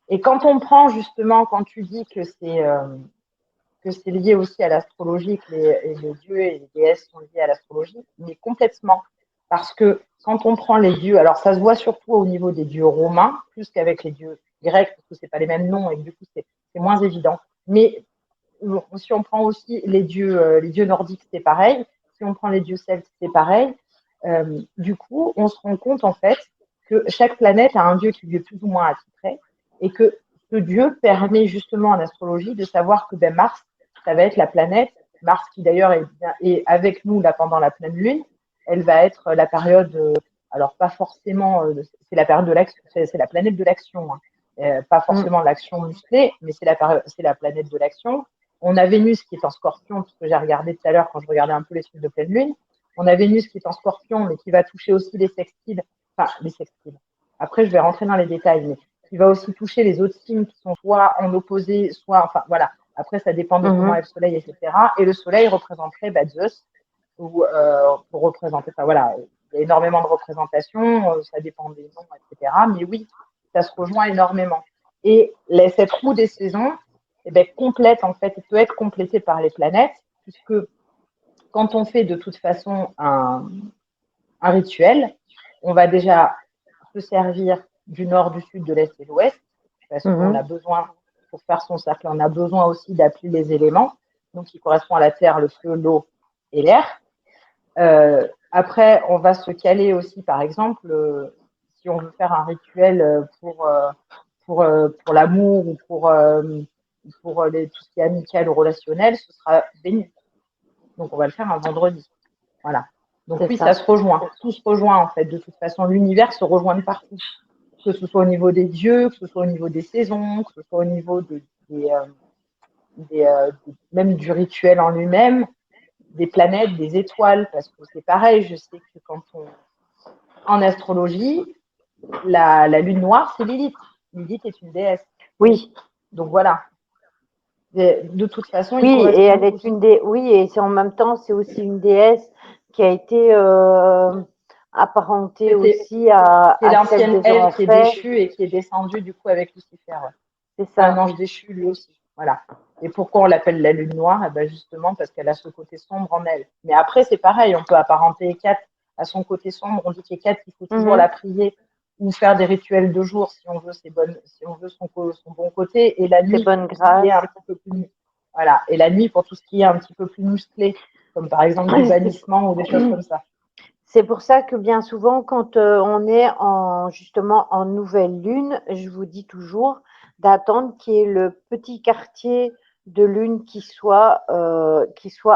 Et quand on prend justement, quand tu dis que c'est lié aussi à l'astrologie, que les dieux et les déesses sont liés à l'astrologie, mais complètement. Parce que quand on prend les dieux, alors ça se voit surtout au niveau des dieux romains, plus qu'avec les dieux grecs, parce que c'est pas les mêmes noms et du coup c'est moins évident. Mais si on prend aussi les dieux nordiques, c'est pareil. Si on prend les dieux celtes, c'est pareil. Du coup, on se rend compte en fait que chaque planète a un dieu qui lui est plus ou moins attitré et que ce dieu permet justement en astrologie de savoir que Mars, ça va être la planète, Mars qui d'ailleurs est avec nous là pendant la pleine lune, elle va être la période, alors pas forcément, c'est la période de l'action, c'est la planète de l'action, hein. Pas forcément l'action musclée, mais c'est la planète de l'action. On a Vénus qui est en Scorpion, parce que j'ai regardé tout à l'heure quand je regardais un peu les cycles de pleine lune. On a Vénus qui est en Scorpion, mais qui va toucher aussi les sextiles. Enfin, les sextiles. Après, je vais rentrer dans les détails, mais qui va aussi toucher les autres signes qui sont soit en opposé, soit, enfin, voilà. Après, ça dépend de comment est le Soleil, etc. Et le Soleil représenterait Zeus, ou pour représenter, enfin, voilà, il y a énormément de représentations, ça dépend des noms, etc. Mais oui, ça se rejoint énormément. Et cette roue des saisons, complète, en fait, peut être complétée par les planètes, puisque quand on fait de toute façon un rituel, on va déjà se servir du nord, du sud, de l'est et de l'ouest, parce qu'on a besoin, pour faire son cercle, on a besoin aussi d'appeler les éléments, donc qui correspondent à la terre, le feu, l'eau et l'air. Après, on va se caler aussi, par exemple, si on veut faire un rituel pour l'amour ou pour tout ce qui est amical ou relationnel, ce sera Vénus. Donc, on va le faire un vendredi. Voilà. Donc, oui, ça se rejoint. Tout se rejoint, en fait. De toute façon, l'univers se rejoint de partout. Que ce soit au niveau des dieux, que ce soit au niveau des saisons, que ce soit au niveau même du rituel en lui-même, des planètes, des étoiles, parce que c'est pareil, je sais que en astrologie, la lune noire, c'est Lilith. Lilith est une déesse. Oui. Donc voilà. De toute façon, oui, et elle est oui, et c'est en même temps, c'est aussi une déesse qui a été apparentée aussi à l'ancienne Elle qui est déchue et qui est descendue du coup avec Lucifer. Ouais. C'est ça. Un ange déchu lui aussi. Voilà. Et pourquoi on l'appelle la lune noire? Justement parce qu'elle a ce côté sombre en elle. Mais après, c'est pareil, on peut apparenter Hécate à son côté sombre. On dit qu'Hécate, il faut toujours la prier ou faire des rituels de jour si on veut si on veut son bon côté, et la Des nuit bonnes pour tout ce qui est un grâces. petit peu plus, voilà, et la nuit pour tout ce qui est un petit peu plus musclé, comme par exemple du bannissement ou des choses comme ça. C'est pour ça que bien souvent, quand on est justement en nouvelle lune, je vous dis toujours d'attendre qu'il y ait le petit quartier de lune qui soit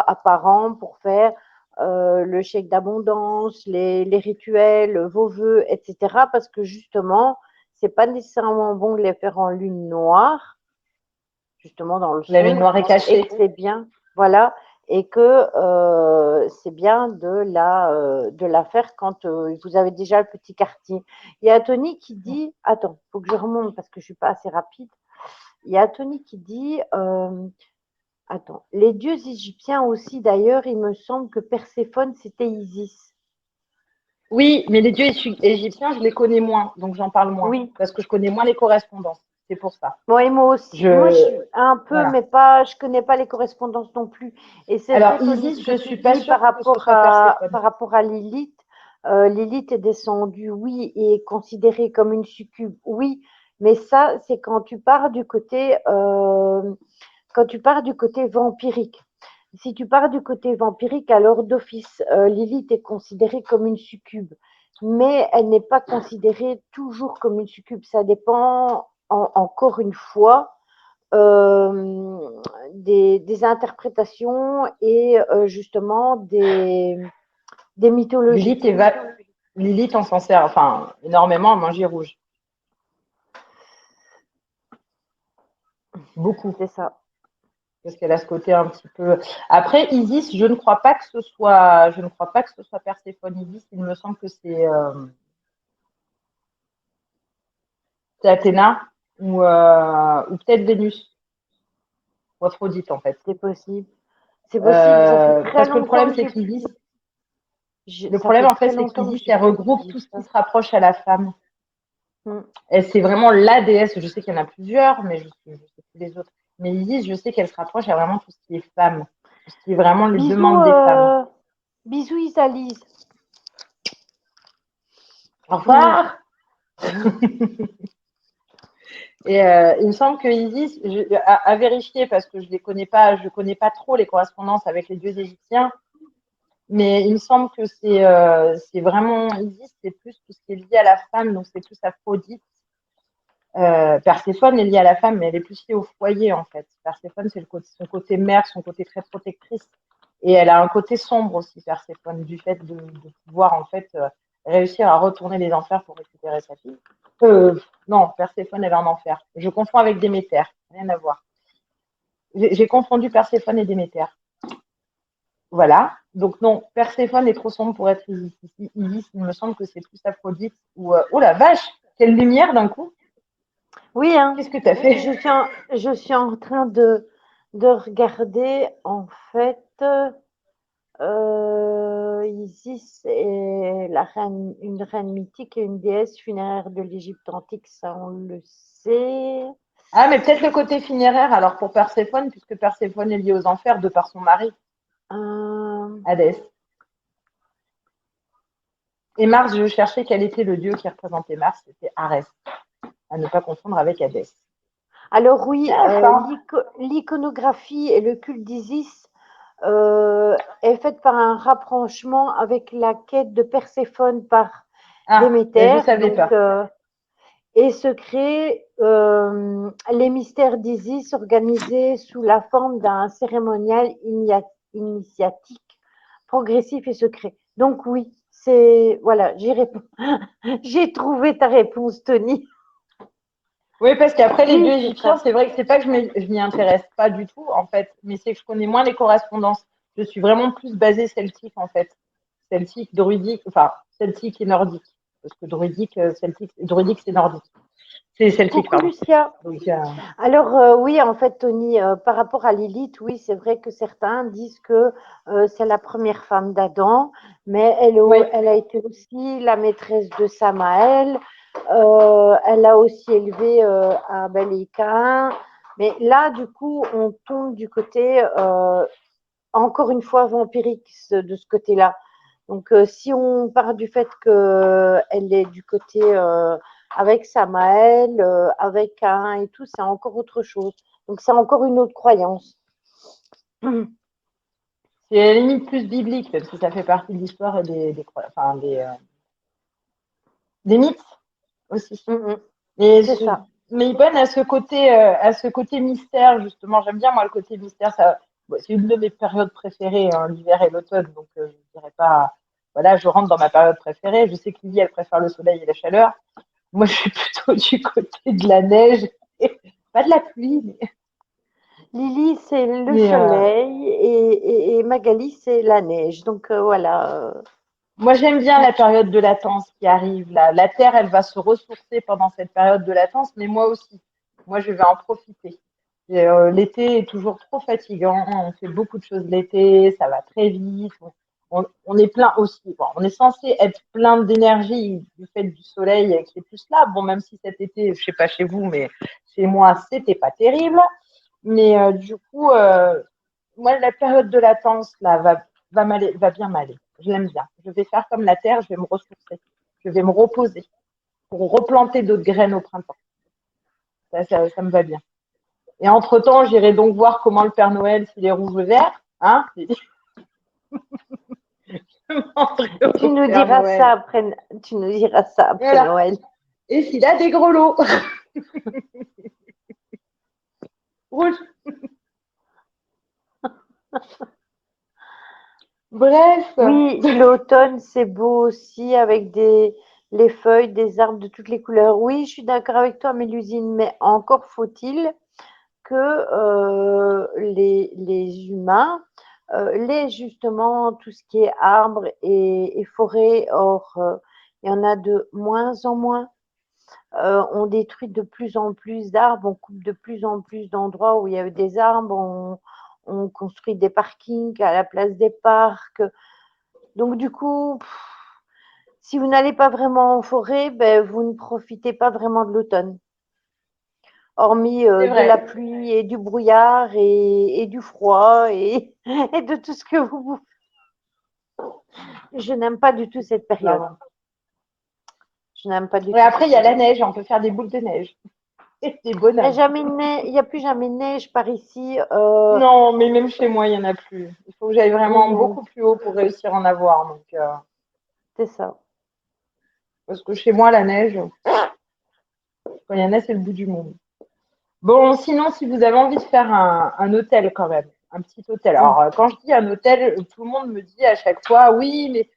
apparent pour faire le chèque d'abondance, les rituels, vos vœux, etc. Parce que justement, c'est pas nécessairement bon de les faire en lune noire, justement dans le La lune sombre, noire est et cachée. que c'est bien, voilà, et que c'est bien de la faire quand vous avez déjà le petit quartier. Il y a Tony qui dit, attends, il faut que je remonte parce que je ne suis pas assez rapide. Il y a Tony qui dit, attends, les dieux égyptiens aussi, d'ailleurs, il me semble que Perséphone, c'était Isis. Oui, mais les dieux égyptiens, je les connais moins, donc j'en parle moins, Oui. parce que je connais moins les correspondances. C'est pour ça. Bon, et moi aussi. Moi, je un peu, voilà. mais pas. Je connais pas les correspondances non plus. Et c'est Alors, vrai, Tony, Isis, ce je que suis tu pas dis sûre que ce soit Perséphone. par rapport à Lilith. Lilith est descendue, oui, et est considérée comme une succube, oui. Mais ça, c'est quand tu pars du côté vampirique. Si tu pars du côté vampirique, alors d'office, Lilith est considérée comme une succube. Mais elle n'est pas considérée toujours comme une succube. Ça dépend, encore une fois, des interprétations et justement des mythologies. Lilith, on s'en sert énormément à manger rouge. Beaucoup. C'est ça. Parce qu'elle a ce côté un petit peu. Après, Isis, je ne crois pas que ce soit Perséphone. Isis, il me semble que c'est Athéna ou peut-être Vénus ou Aphrodite en fait. C'est possible. C'est possible. Ça fait très Parce que le problème, longtemps c'est qu'Isis, le ça problème fait en fait, très c'est longtemps que qu'Isis, j'ai elle plus regroupe dit tout ce qui ça. se rapproche à la femme. Mm. C'est vraiment la déesse. Je sais qu'il y en a plusieurs, mais je sais plus les autres. Mais Isis, je sais qu'elle se rapproche à vraiment tout ce qui est femme, tout ce qui est vraiment les demandes des femmes. Bisous Isalise. Au revoir. Et il me semble que Isis, à vérifier parce que je connais pas trop les correspondances avec les dieux égyptiens, mais il me semble que c'est vraiment Isis, c'est plus tout ce qui est lié à la femme, donc c'est plus Aphrodite. Perséphone est liée à la femme, mais elle est plus liée au foyer en fait. Perséphone, c'est son côté mère, son côté très protectrice, et elle a un côté sombre aussi, Perséphone, du fait de pouvoir en fait réussir à retourner les enfers pour récupérer sa fille. Non, Perséphone, elle est en enfer. Je confonds avec Déméter, rien à voir. J'ai confondu Perséphone et Déméter. Voilà. Donc non, Perséphone est trop sombre pour être Isis. Isis, il me semble que c'est plus Aphrodite ou oh la vache, quelle lumière d'un coup. Oui, hein. Qu'est-ce que tu as fait? Je suis en train de regarder en fait. Isis est une reine mythique et une déesse funéraire de l'Égypte antique, ça on le sait. Ah, mais peut-être le côté funéraire alors pour Perséphone, puisque Perséphone est liée aux enfers de par son mari, Hadès. Et Mars, je cherchais quel était le dieu qui représentait Mars, c'était Arès, à ne pas confondre avec Hadès. Alors oui, l'iconographie et le culte d'Isis est faite par un rapprochement avec la quête de Perséphone par Déméter. Je ne savais pas. Et se créent les mystères d'Isis organisés sous la forme d'un cérémonial initiatique progressif et secret. Donc oui, voilà, j'ai trouvé ta réponse, Tony. Oui, parce qu'après, les dieux Oui, égyptiens, c'est vrai que c'est pas que je m'y intéresse pas du tout, en fait, mais c'est que je connais moins les correspondances. Je suis vraiment plus basée celtique, en fait. Celtique, druidique, celtique et nordique. Parce que druidique, c'est nordique. C'est celtique, coucou pardon. Lucia. Donc, Alors oui, en fait, Tony, par rapport à Lilith, oui, c'est vrai que certains disent que c'est la première femme d'Adam, mais elle a été aussi la maîtresse de Samaël. Elle a aussi élevé Abel et Caïn. Mais là, du coup, on tombe du côté, encore une fois, vampirique de ce côté-là. Donc, si on part du fait qu'elle est du côté avec Samaël, avec Caïn et tout, c'est encore autre chose. Donc, c'est encore une autre croyance. C'est à la limite plus biblique, même si ça fait partie de l'histoire et des mythes aussi. Mais, C'est ça. mais Ibn a ce côté mystère, justement. J'aime bien, moi, le côté mystère. C'est une de mes périodes préférées, hein, l'hiver et l'automne. Donc, je dirais pas. Voilà, je rentre dans ma période préférée. Je sais que Lily, elle préfère le soleil et la chaleur. Moi, je suis plutôt du côté de la neige. Pas de la pluie, mais. Lily, c'est le soleil et Magali, c'est la neige. Donc, voilà. Moi, j'aime bien la période de latence qui arrive. La Terre, elle va se ressourcer pendant cette période de latence, mais moi aussi. Moi, je vais en profiter. L'été est toujours trop fatigant. On fait beaucoup de choses l'été, ça va très vite. On est plein aussi. Bon, on est censé être plein d'énergie du fait du soleil qui est plus là. Bon, même si cet été, je sais pas chez vous, mais chez moi, c'était pas terrible. Mais du coup, moi, la période de latence là va bien m'aller. Je l'aime bien. Je vais faire comme la terre, je vais me ressourcer. Je vais me reposer pour replanter d'autres graines au printemps. Ça me va bien. Et entre-temps, j'irai donc voir comment le Père Noël, s'il est rouge ou vert. Hein. Tu nous diras ça après, voilà. Noël. Et s'il a des gros lots. Rouge. Bref. Oui, l'automne, c'est beau aussi avec les feuilles, des arbres de toutes les couleurs. Oui, je suis d'accord avec toi, Mélusine, mais encore faut-il que les humains justement tout ce qui est arbres et forêts. Or, il y en a de moins en moins. On détruit de plus en plus d'arbres, on coupe de plus en plus d'endroits où il y avait des arbres, on construit des parkings à la place des parcs. Donc, du coup, si vous n'allez pas vraiment en forêt, ben, vous ne profitez pas vraiment de l'automne. Hormis de la pluie et du brouillard et du froid et de tout ce que vous. Je n'aime pas du tout cette période. Non. Je n'aime pas du tout. Et après, il y a la neige, on peut faire des boules de neige. C'est bonheur. Il n'y a plus jamais de neige par ici. Non, mais même chez moi, il n'y en a plus. Il faut que j'aille vraiment beaucoup plus haut pour réussir à en avoir. Donc, c'est ça. Parce que chez moi, la neige, quand il y en a, c'est le bout du monde. Bon, sinon, si vous avez envie de faire un hôtel quand même, un petit hôtel. Alors, quand je dis un hôtel, tout le monde me dit à chaque fois, oui, mais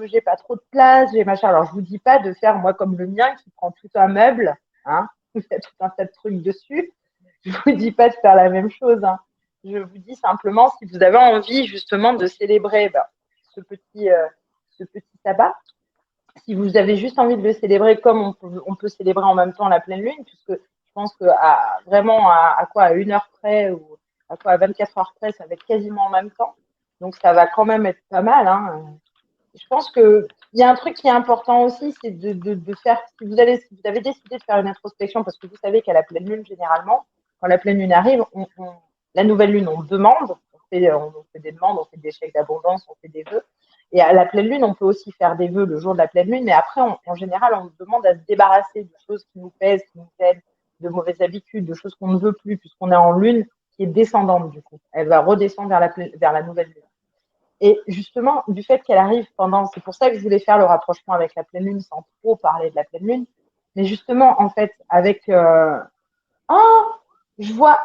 j'ai pas trop de place, j'ai machin. Alors, je vous dis pas de faire, moi, comme le mien, qui prend tout un meuble, hein, vous faites tout un tas de trucs dessus. Je vous dis pas de faire la même chose, hein. Je vous dis simplement, si vous avez envie, justement, de célébrer ce petit sabbat, si vous avez juste envie de le célébrer comme on peut célébrer en même temps la pleine lune, puisque je pense que vraiment à 1 heure près ou à 24 heures près, ça va être quasiment en même temps. Donc ça va quand même être pas mal, hein. Je pense qu'il y a un truc qui est important aussi, c'est de faire, si vous avez décidé de faire une introspection, parce que vous savez qu'à la pleine lune, généralement, quand la pleine lune arrive, la nouvelle lune, on demande, on fait des demandes, on fait des chèques d'abondance, on fait des vœux. Et à la pleine lune, on peut aussi faire des vœux le jour de la pleine lune, mais après, en général, on demande à se débarrasser de choses qui nous pèsent, qui nous aident, de mauvaises habitudes, de choses qu'on ne veut plus, puisqu'on est en lune qui est descendante du coup. Elle va redescendre vers la nouvelle lune. Et justement, du fait qu'elle arrive c'est pour ça que je voulais faire le rapprochement avec la pleine lune sans trop parler de la pleine lune. Mais justement, en fait, avec je vois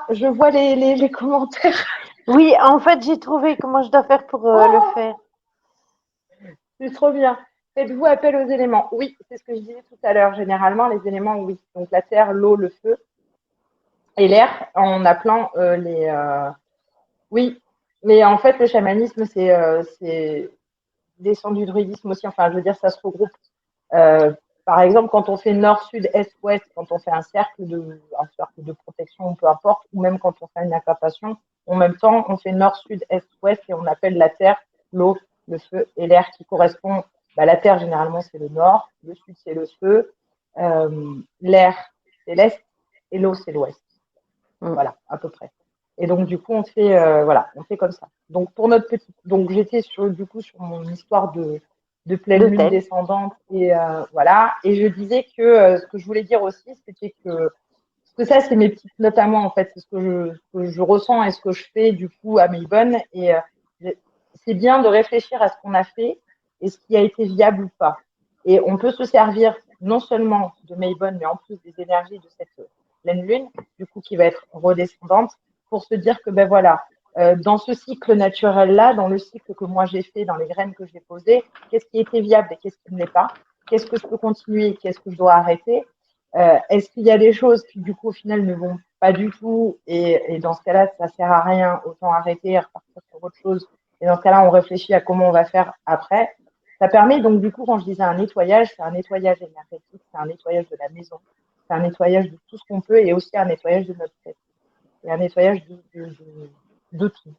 les commentaires. Oui, en fait, j'ai trouvé comment je dois faire pour le faire. C'est trop bien. Faites-vous appel aux éléments. Oui, c'est ce que je disais tout à l'heure. Généralement, les éléments, oui. Donc la terre, l'eau, le feu et l'air, en appelant Oui, mais en fait, le chamanisme, c'est descend du druidisme aussi. Enfin, je veux dire, ça se regroupe. Par exemple, quand on fait nord, sud, est, ouest, quand on fait un cercle de protection, peu importe, ou même quand on fait une incantation, en même temps, on fait nord, sud, est, ouest et on appelle la terre, l'eau, le feu et l'air qui correspond. La terre, généralement, c'est le nord, le sud, c'est le feu, l'air, c'est l'est et l'eau, c'est l'ouest. Voilà, à peu près. Et donc, du coup, on fait, voilà, on fait comme ça. Donc, pour notre petite, donc j'étais du coup, sur mon histoire de pleine lune L'hôtel. descendante et voilà. Et je disais que ce que je voulais dire aussi, c'était que, parce que ça, c'est mes petites notes à moi, en fait, c'est ce que je ressens et ce que je fais, du coup, à Maybonne. Et c'est bien de réfléchir à ce qu'on a fait et ce qui a été viable ou pas. Et on peut se servir non seulement de Maybonne, mais en plus des énergies de cette pleine lune, du coup, qui va être redescendante, pour se dire que, ben voilà, dans ce cycle naturel-là, dans le cycle que moi j'ai fait, dans les graines que j'ai posées, qu'est-ce qui était viable et qu'est-ce qui ne l'est pas? Qu'est-ce que je peux continuer? Qu'est-ce que je dois arrêter? Est-ce qu'il y a des choses qui, du coup, au final, ne vont pas du tout et dans ce cas-là, ça sert à rien, autant arrêter et repartir sur autre chose. Et dans ce cas-là, on réfléchit à comment on va faire après. Ça permet donc, du coup, quand je disais un nettoyage, c'est un nettoyage énergétique, c'est un nettoyage de la maison, c'est un nettoyage de tout ce qu'on peut et aussi un nettoyage de notre tête. Et un nettoyage de tout,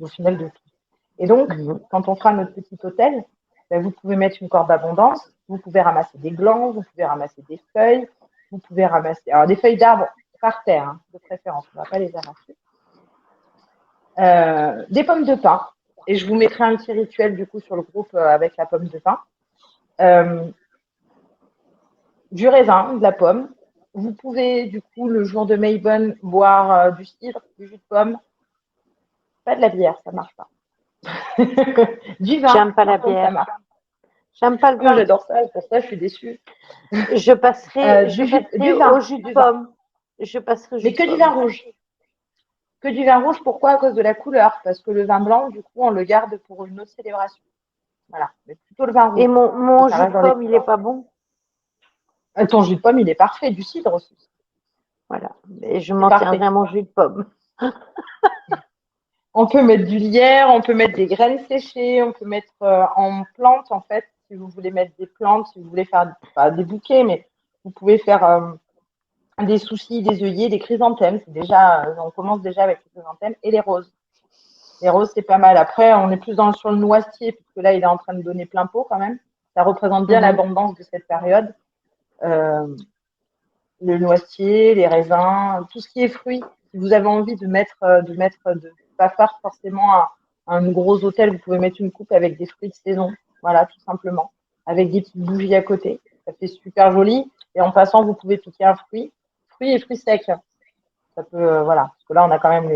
au final de tout. Et donc, quand on fera notre petit hôtel, ben, vous pouvez mettre une corde d'abondance, vous pouvez ramasser des glands, vous pouvez ramasser des feuilles, vous pouvez ramasser alors des feuilles d'arbres par terre, hein, de préférence, on ne va pas les arracher. Des pommes de pin, et je vous mettrai un petit rituel du coup sur le groupe avec la pomme de pin. Du raisin, de la pomme. Vous pouvez du coup le jour de Maybonne boire du cidre, du jus de pomme, pas de la bière, ça marche pas. Du vin, J'aime pas la par contre, ça bière. marche. J'aime pas le Moi, vin. j'adore ça, c'est pour ça que je suis déçue. Je passerai Du vin, au jus de du vin. pomme. Je passerai au jus Mais de que du pomme. vin rouge. Que du vin rouge, pourquoi? À cause de la couleur. Parce que le vin blanc, du coup, on le garde pour une autre célébration. Voilà. Mais plutôt le vin rouge. Et mon Ça jus reste de dans les pomme, il est couleurs. pas bon. Ton jus de pomme, il est parfait. Du cidre aussi. Voilà. Et je C'est m'en parfait. tiendrai à mon jus de pomme. On peut mettre du lierre, on peut mettre des graines séchées, on peut mettre en plantes, en fait, si vous voulez mettre des plantes, si vous voulez faire pas des bouquets, mais vous pouvez faire des soucis, des œillets, des chrysanthèmes. C'est déjà, on commence déjà avec les chrysanthèmes et les roses. Les roses, c'est pas mal. Après, on est plus sur le noisetier, puisque là, il est en train de donner plein pot quand même. Ça représente bien l'abondance de cette période. Le noisetier, les raisins, tout ce qui est fruits. Si vous avez envie de pas faire forcément un gros hôtel, vous pouvez mettre une coupe avec des fruits de saison. Voilà, tout simplement. Avec des petites bougies à côté. Ça fait super joli. Et en passant, vous pouvez piquer un fruit. Fruits et fruits secs. Ça peut, voilà. Parce que là, on a quand même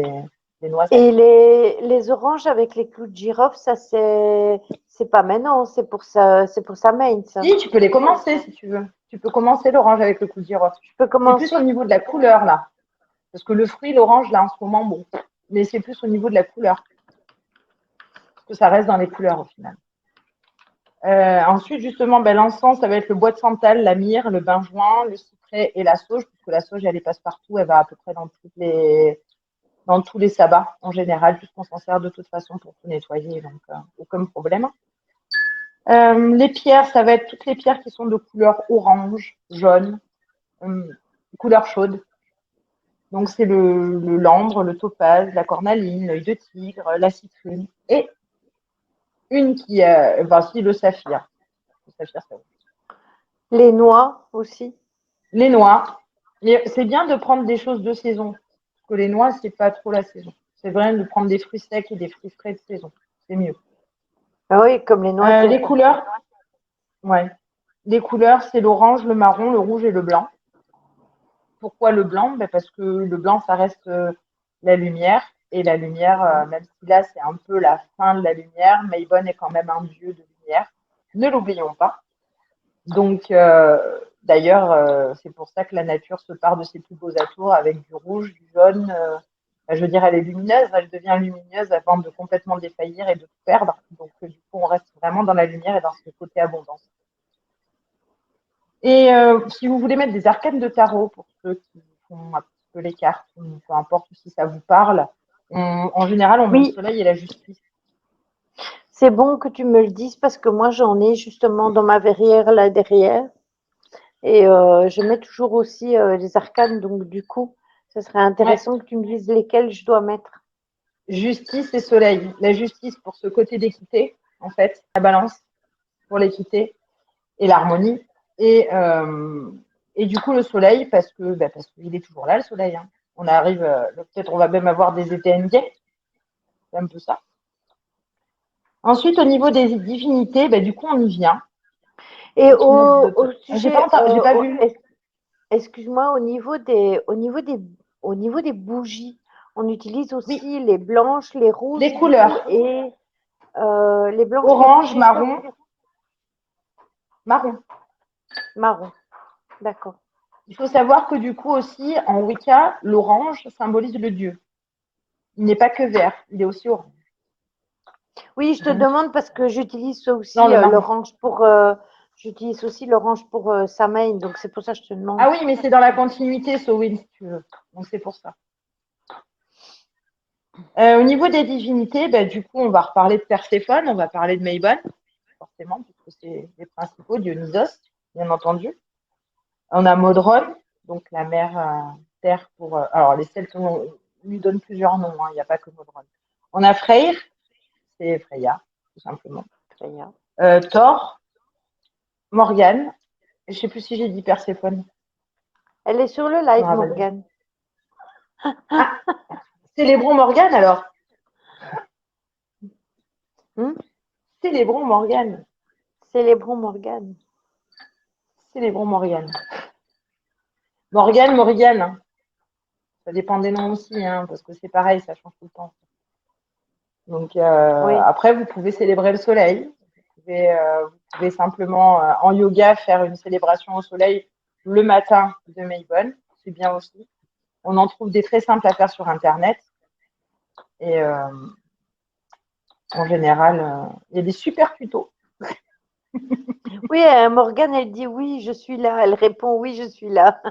les noix secs. Et les oranges avec les clous de girofle, ça c'est pas maintenant, c'est pour sa main, ça. Si, tu peux les commencer si tu veux. Tu peux commencer l'orange avec le clou de girofle. Je peux C'est plus commencer. au niveau de la couleur, là. Parce que le fruit, l'orange, là, en ce moment, bon. Mais c'est plus au niveau de la couleur. Parce que ça reste dans les couleurs, au final. Ensuite, justement, ben, l'encens, ça va être le bois de santal, la myrrhe, le benjoin, le cyprès et la sauge. Puisque la sauge, elle passe partout. Elle va à peu près dans tous les sabbats, en général, puisqu'on s'en sert de toute façon pour tout nettoyer. Donc, aucun problème. Les pierres, ça va être toutes les pierres qui sont de couleur orange, jaune, couleur chaude. Donc, c'est l'ambre, le topaz, la cornaline, l'œil de tigre, la citrine et une qui est, si, le saphir. Le saphir, ça va. Les noix aussi. Les noix. Mais c'est bien de prendre des choses de saison. Parce que les noix, c'est pas trop la saison. C'est vrai de prendre des fruits secs et des fruits frais de saison. C'est mieux. Ah oui, comme les noix. Les couleurs, ouais. Les couleurs, c'est l'orange, le marron, le rouge et le blanc. Pourquoi le blanc? Parce que le blanc, ça reste la lumière. Et la lumière, même si là, c'est un peu la fin de la lumière, Maybonne est quand même un dieu de lumière. Ne l'oublions pas. Donc, d'ailleurs, c'est pour ça que la nature se part de ses plus beaux atours avec du rouge, du jaune. Je veux dire, elle est lumineuse, elle devient lumineuse avant de complètement défaillir et de tout perdre. Donc, du coup, on reste vraiment dans la lumière et dans ce côté abondance. Et si vous voulez mettre des arcanes de tarot, pour ceux qui font un petit peu les cartes, peu importe si ça vous parle, en général, on met le soleil et la justice. C'est bon que tu me le dises parce que moi, j'en ai justement dans ma verrière là derrière. Et je mets toujours aussi les arcanes. Donc, du coup, ce serait intéressant que tu me dises lesquels je dois mettre. Justice et soleil. La justice pour ce côté d'équité, en fait, la balance pour l'équité et l'harmonie. Et du coup, le soleil, parce qu'il est toujours là, le soleil. Hein. On arrive, peut-être on va même avoir des étés indiens. C'est un peu ça. Ensuite, au niveau des divinités, du coup, on y vient. Et Tu me dis au d'autres- sujet, j'ai pas vu. excuse-moi, au niveau des bougies, on utilise Oui, aussi les blanches, les rouges les du coup, couleurs. et les blanches, les rouges Orange, et quoi? marron. Marron. D'accord. Il faut savoir que du coup aussi, en Wicca, l'orange symbolise le dieu. Il n'est pas que vert, il est aussi orange. Oui, je te Donc, demande parce que j'utilise non, aussi le marron. l'orange pour Samhain, donc c'est pour ça que je te demande. Ah oui, mais c'est dans la continuité, Samhain, si tu veux. Donc c'est pour ça. Au niveau des divinités, du coup, on va reparler de Perséphone, on va parler de Mabon, forcément, puisque c'est les principaux, Dionysos, bien entendu. On a Modron, donc la mère terre pour. Alors, les Celtes lui donnent plusieurs noms, hein, il n'y a pas que Modron. On a Freyr, c'est Freya, tout simplement. Très bien. Thor, Morgane, je ne sais plus si j'ai dit Perséphone. Elle est sur le Je me live, rappelle plus. Morgane. Ah, célébrons Morgane alors. Célébrons Morgane. Célébrons Morgane. Célébrons Morgane. Morgane, hein. Ça dépend des noms aussi, hein, parce que c'est pareil, ça change tout le temps. Donc Oui. après, vous pouvez célébrer le soleil. Vous pouvez simplement, en yoga, faire une célébration au soleil le matin de Mabon. C'est bien aussi. On en trouve des très simples à faire sur Internet. Et en général, il y a des super tutos. Oui, Morgane, elle dit oui, je suis là. Elle répond oui, je suis là.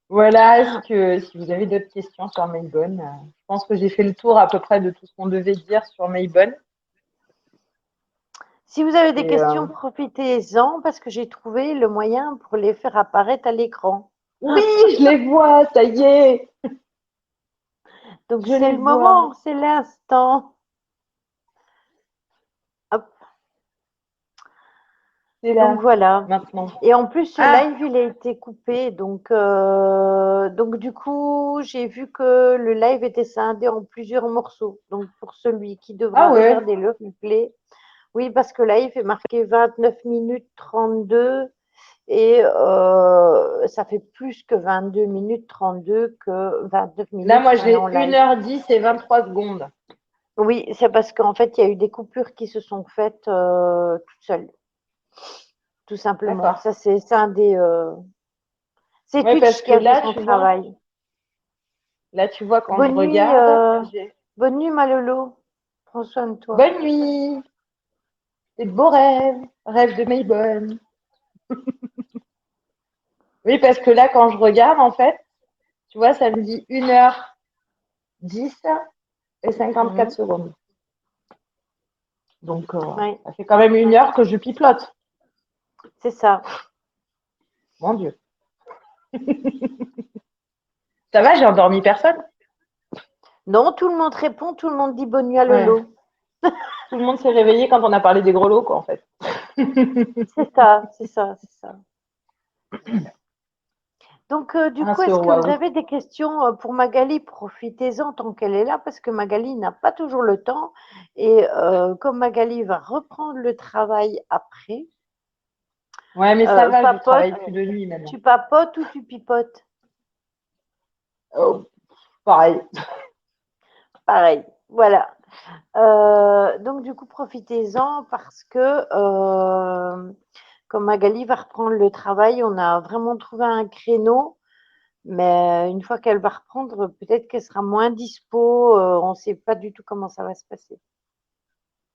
Voilà, est-ce que si vous avez d'autres questions sur Mabon, je pense que j'ai fait le tour à peu près de tout ce qu'on devait dire sur Mabon. Si vous avez des Et, questions, profitez-en parce que j'ai trouvé le moyen pour les faire apparaître à l'écran. oui, je les vois, ça y est, Donc je c'est les le vois. moment, c'est l'instant. Hop. C'est Donc là, voilà. maintenant. Et en plus, ce Ah, live, il a été coupé. Donc du coup, j'ai vu que le live était scindé en plusieurs morceaux. Donc pour celui qui devra ah ouais. regarder le replay, oui, parce que là, il fait marqué 29 minutes 32 et ça fait plus que 22 minutes 32 que 29 Là, minutes moi, qu'on est en j'ai live. 1h10 et 23 secondes. Oui, c'est parce qu'en fait, il y a eu des coupures qui se sont faites toutes seules, tout simplement. D'accord. Ça, c'est un des. C'est Oui, parce Twitch qui que a fait son travail. là, tu vois, quand je Bonne nuit, regarde, bonne nuit, Malolo. Prends soin de toi. bonne nuit, et de beaux rêves, rêves de Maybonne. Oui, parce que là, quand je regarde, en fait, tu vois, ça me dit 1h10 et 54 Mhm. secondes. Donc, Oui, ça fait quand même 1 heure que je pipelote. c'est ça. Mon Dieu. Ça va, j'ai endormi personne? Non, tout le monde répond, tout le monde dit bonne nuit à Ouais. Lolo. Tout le monde s'est réveillé quand on a parlé des grelots, quoi, en fait. C'est ça, c'est ça, c'est ça. Donc, du Ah, coup, ce est-ce que vous waouh. avez des questions pour Magali? Profitez-en tant qu'elle est là, parce que Magali n'a pas toujours le temps. Et comme Magali va reprendre le travail après, Ouais, mais ça va, je papote, travaille plus de nuit maintenant. tu papotes ou tu pipotes? Oh, pareil. Pareil, voilà. Donc, du coup, profitez-en parce que comme Magali va reprendre le travail, on a vraiment trouvé un créneau. Mais une fois qu'elle va reprendre, peut-être qu'elle sera moins dispo. On ne sait pas du tout comment ça va se passer.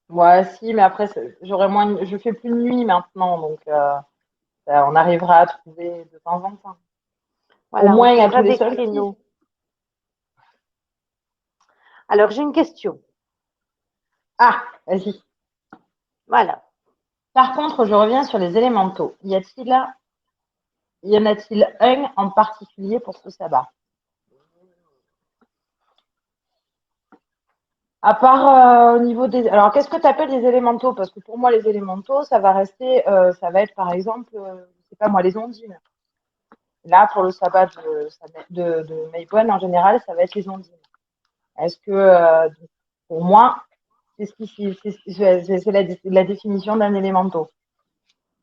Ouais, si, mais après, j'aurai moins, je fais plus de nuit maintenant, donc on arrivera à trouver de temps en temps. Au Voilà, on moins à tous trouvera les des solstices. créneaux. Alors, j'ai une question. Ah, vas-y. Voilà. Par contre, je reviens sur les élémentaux. Y en a-t-il un en particulier pour ce sabbat? À part au niveau des. Alors, qu'est-ce que tu appelles les élémentaux? Parce que pour moi, les élémentaux, ça va rester, ça va être par exemple, je sais pas moi, les ondines. Là, pour le sabbat de Maybonne, en général, ça va être les ondines. Est-ce que, pour moi, c'est la définition d'un élémento.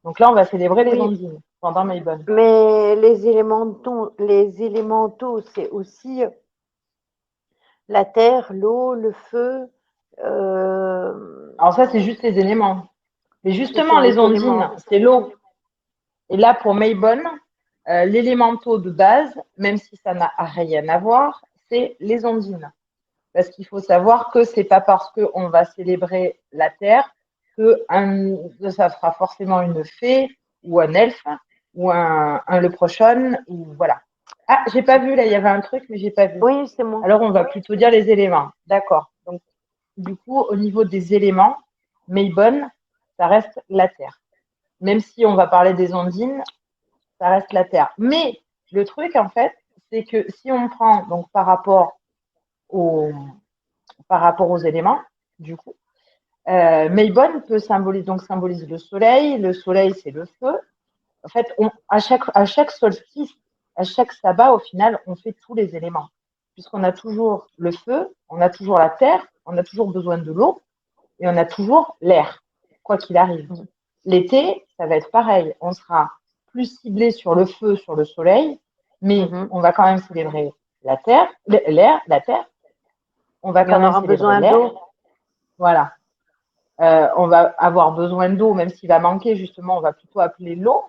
Donc là, on va célébrer les Oui. ondines pendant Maybonne. Mais les élémentaux, c'est aussi la terre, l'eau, le feu. Alors ça, c'est juste les éléments. Mais justement, sont les les ondines, éléments. c'est l'eau. Et là, pour Maybonne, l'élémento de base, même si ça n'a rien à voir, c'est les ondines. Parce qu'il faut savoir que c'est pas parce qu'on va célébrer la terre que ça sera forcément une fée ou un elfe ou un leprechaun ou voilà. Ah, j'ai pas vu là, il y avait un truc, mais j'ai pas vu. Oui, c'est moi. Alors on va plutôt dire les éléments. D'accord. Donc du coup, au niveau des éléments, Maybonne, ça reste la terre. Même si on va parler des ondines, ça reste la terre. Mais le truc en fait, c'est que si on prend donc par rapport aux éléments, du coup, Maybonne symbolise le soleil. Le soleil, c'est le feu. En fait, à chaque solstice, à chaque sabbat, au final, on fait tous les éléments. Puisqu'on a toujours le feu, on a toujours la terre, on a toujours besoin de l'eau et on a toujours l'air, quoi qu'il arrive. L'été, ça va être pareil. On sera plus ciblé sur le feu, sur le soleil, mais on va quand même célébrer la terre, l'air, la terre. On va quand même célébrer l'air. Voilà. On va avoir besoin d'eau, même s'il va manquer, justement, on va plutôt appeler l'eau.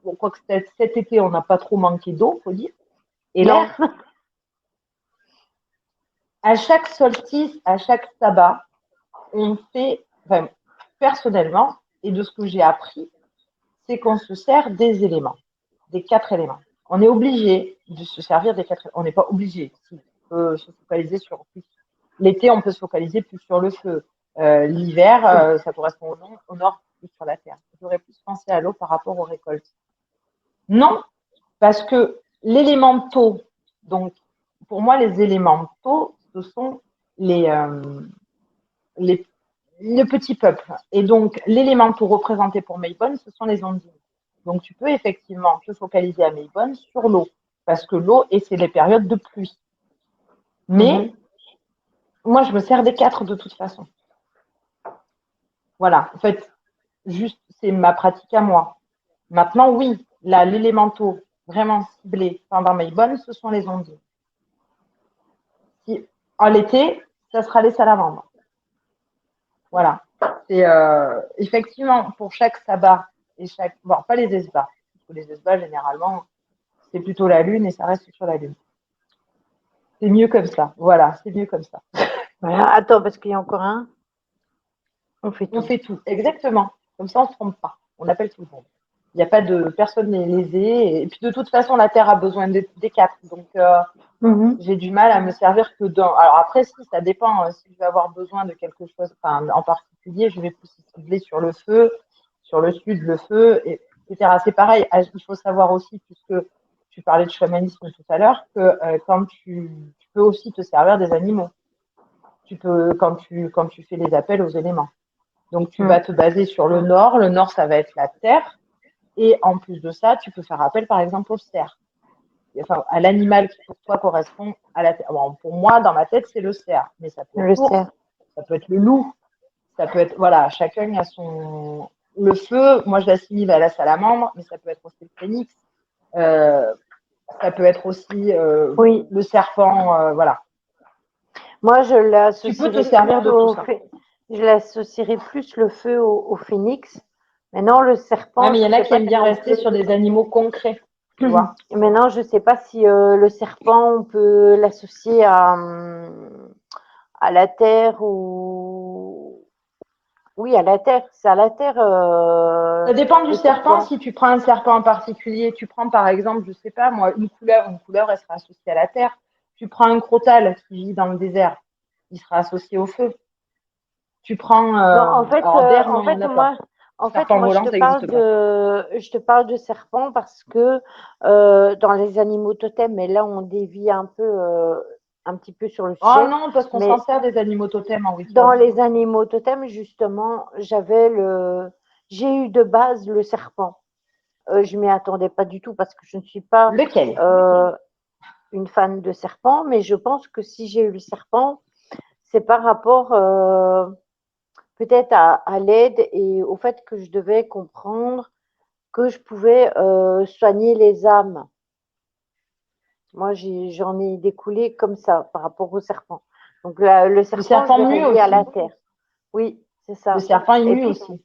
Bon, quoique cet été, on n'a pas trop manqué d'eau, faut dire. Et l'air, à chaque solstice, à chaque sabbat, on fait, enfin, personnellement, et de ce que j'ai appris, c'est qu'on se sert des éléments, des 4 éléments. On est obligé de se servir des 4 éléments. On n'est pas obligé. Si on peut se focaliser sur plus. L'été, on peut se focaliser plus sur le feu. L'hiver, ça correspond au nord, plus sur la terre. J'aurais plus pensé à l'eau par rapport aux récoltes. Non, parce que l'élémentaux, donc pour moi, les élémentaux, ce sont le petit peuple. Et donc, l'élémentaux représenté pour Maybonne, ce sont les ondines. Donc, tu peux effectivement te focaliser à Maybonne sur l'eau, parce que l'eau, et c'est les périodes de pluie. Mais moi, je me sers des 4 de toute façon. Voilà, en fait, juste, c'est ma pratique à moi. Maintenant, oui, là, l'élémentaux vraiment ciblé pendant Maybonne, ce sont les ondines. En l'été, ça sera les salamandres. Voilà. C'est effectivement pour chaque sabbat et chaque. Bon, pas les esbats. Parce que les esbats, généralement, c'est plutôt la lune et ça reste sur la lune. C'est mieux comme ça. Voilà, c'est mieux comme ça. Voilà. Attends, parce qu'il y a encore un. On fait tout. On fait tout, exactement. Comme ça, on ne se trompe pas. On appelle tout le monde. Il n'y a pas de personne n'est lésée. Et puis de toute façon, la Terre a besoin des 4. Donc j'ai du mal à me servir que d'un. Alors après, si ça dépend. Si je vais avoir besoin de quelque chose, en particulier, je vais plus cibler sur le feu, sur le sud, le feu, etc. C'est pareil. Il faut savoir aussi, puisque tu parlais de chamanisme tout à l'heure, que quand tu peux aussi te servir des animaux. Tu peux quand tu fais les appels aux éléments. Donc, tu vas te baser sur le nord. Le nord, ça va être la terre. Et en plus de ça, tu peux faire appel, par exemple, au cerf. Enfin, à l'animal qui, pour toi, correspond à la terre. Bon, pour moi, dans ma tête, c'est le cerf. Mais ça peut être l'ours, ça peut être le loup. Ça peut être, voilà, chacun a son. Le feu, moi, je l'assimile à la salamandre, mais ça peut être aussi le phénix. Ça peut être aussi le serpent, voilà. Moi, je l'associerais. Tu peux te servir de tout ça. Je l'associerais plus le feu au phénix. Maintenant, le serpent. Ouais, mais il y en a qui aiment bien rester sur des animaux concrets. Tu vois. Maintenant, je ne sais pas si le serpent, on peut l'associer à la terre ou. Oui, à la terre. C'est à la terre. Ça dépend du serpent. Si tu prends un serpent en particulier, tu prends par exemple, je ne sais pas moi, une couleuvre, elle sera associée à la terre. Tu prends un crotal qui vit dans le désert, il sera associé au feu. Tu prends. Non, en fait, moi, je te parle de serpent parce que dans les animaux totems, mais là, on dévie un petit peu sur le sujet. Oh non, parce qu'on s'en sert des animaux totems en rituel. Dans les animaux totems, justement, j'ai eu de base le serpent. Je m'y attendais pas du tout parce que je ne suis pas Lequel? une fan de serpents, mais je pense que si j'ai eu le serpent, c'est par rapport peut-être à l'aide et au fait que je devais comprendre que je pouvais soigner les âmes. Moi, j'en ai découlé comme ça par rapport au serpent. Donc, le serpent, serpent je l'ai mue relié à la aussi. terre. Oui, c'est Le ça. serpent est Et mu puis, aussi.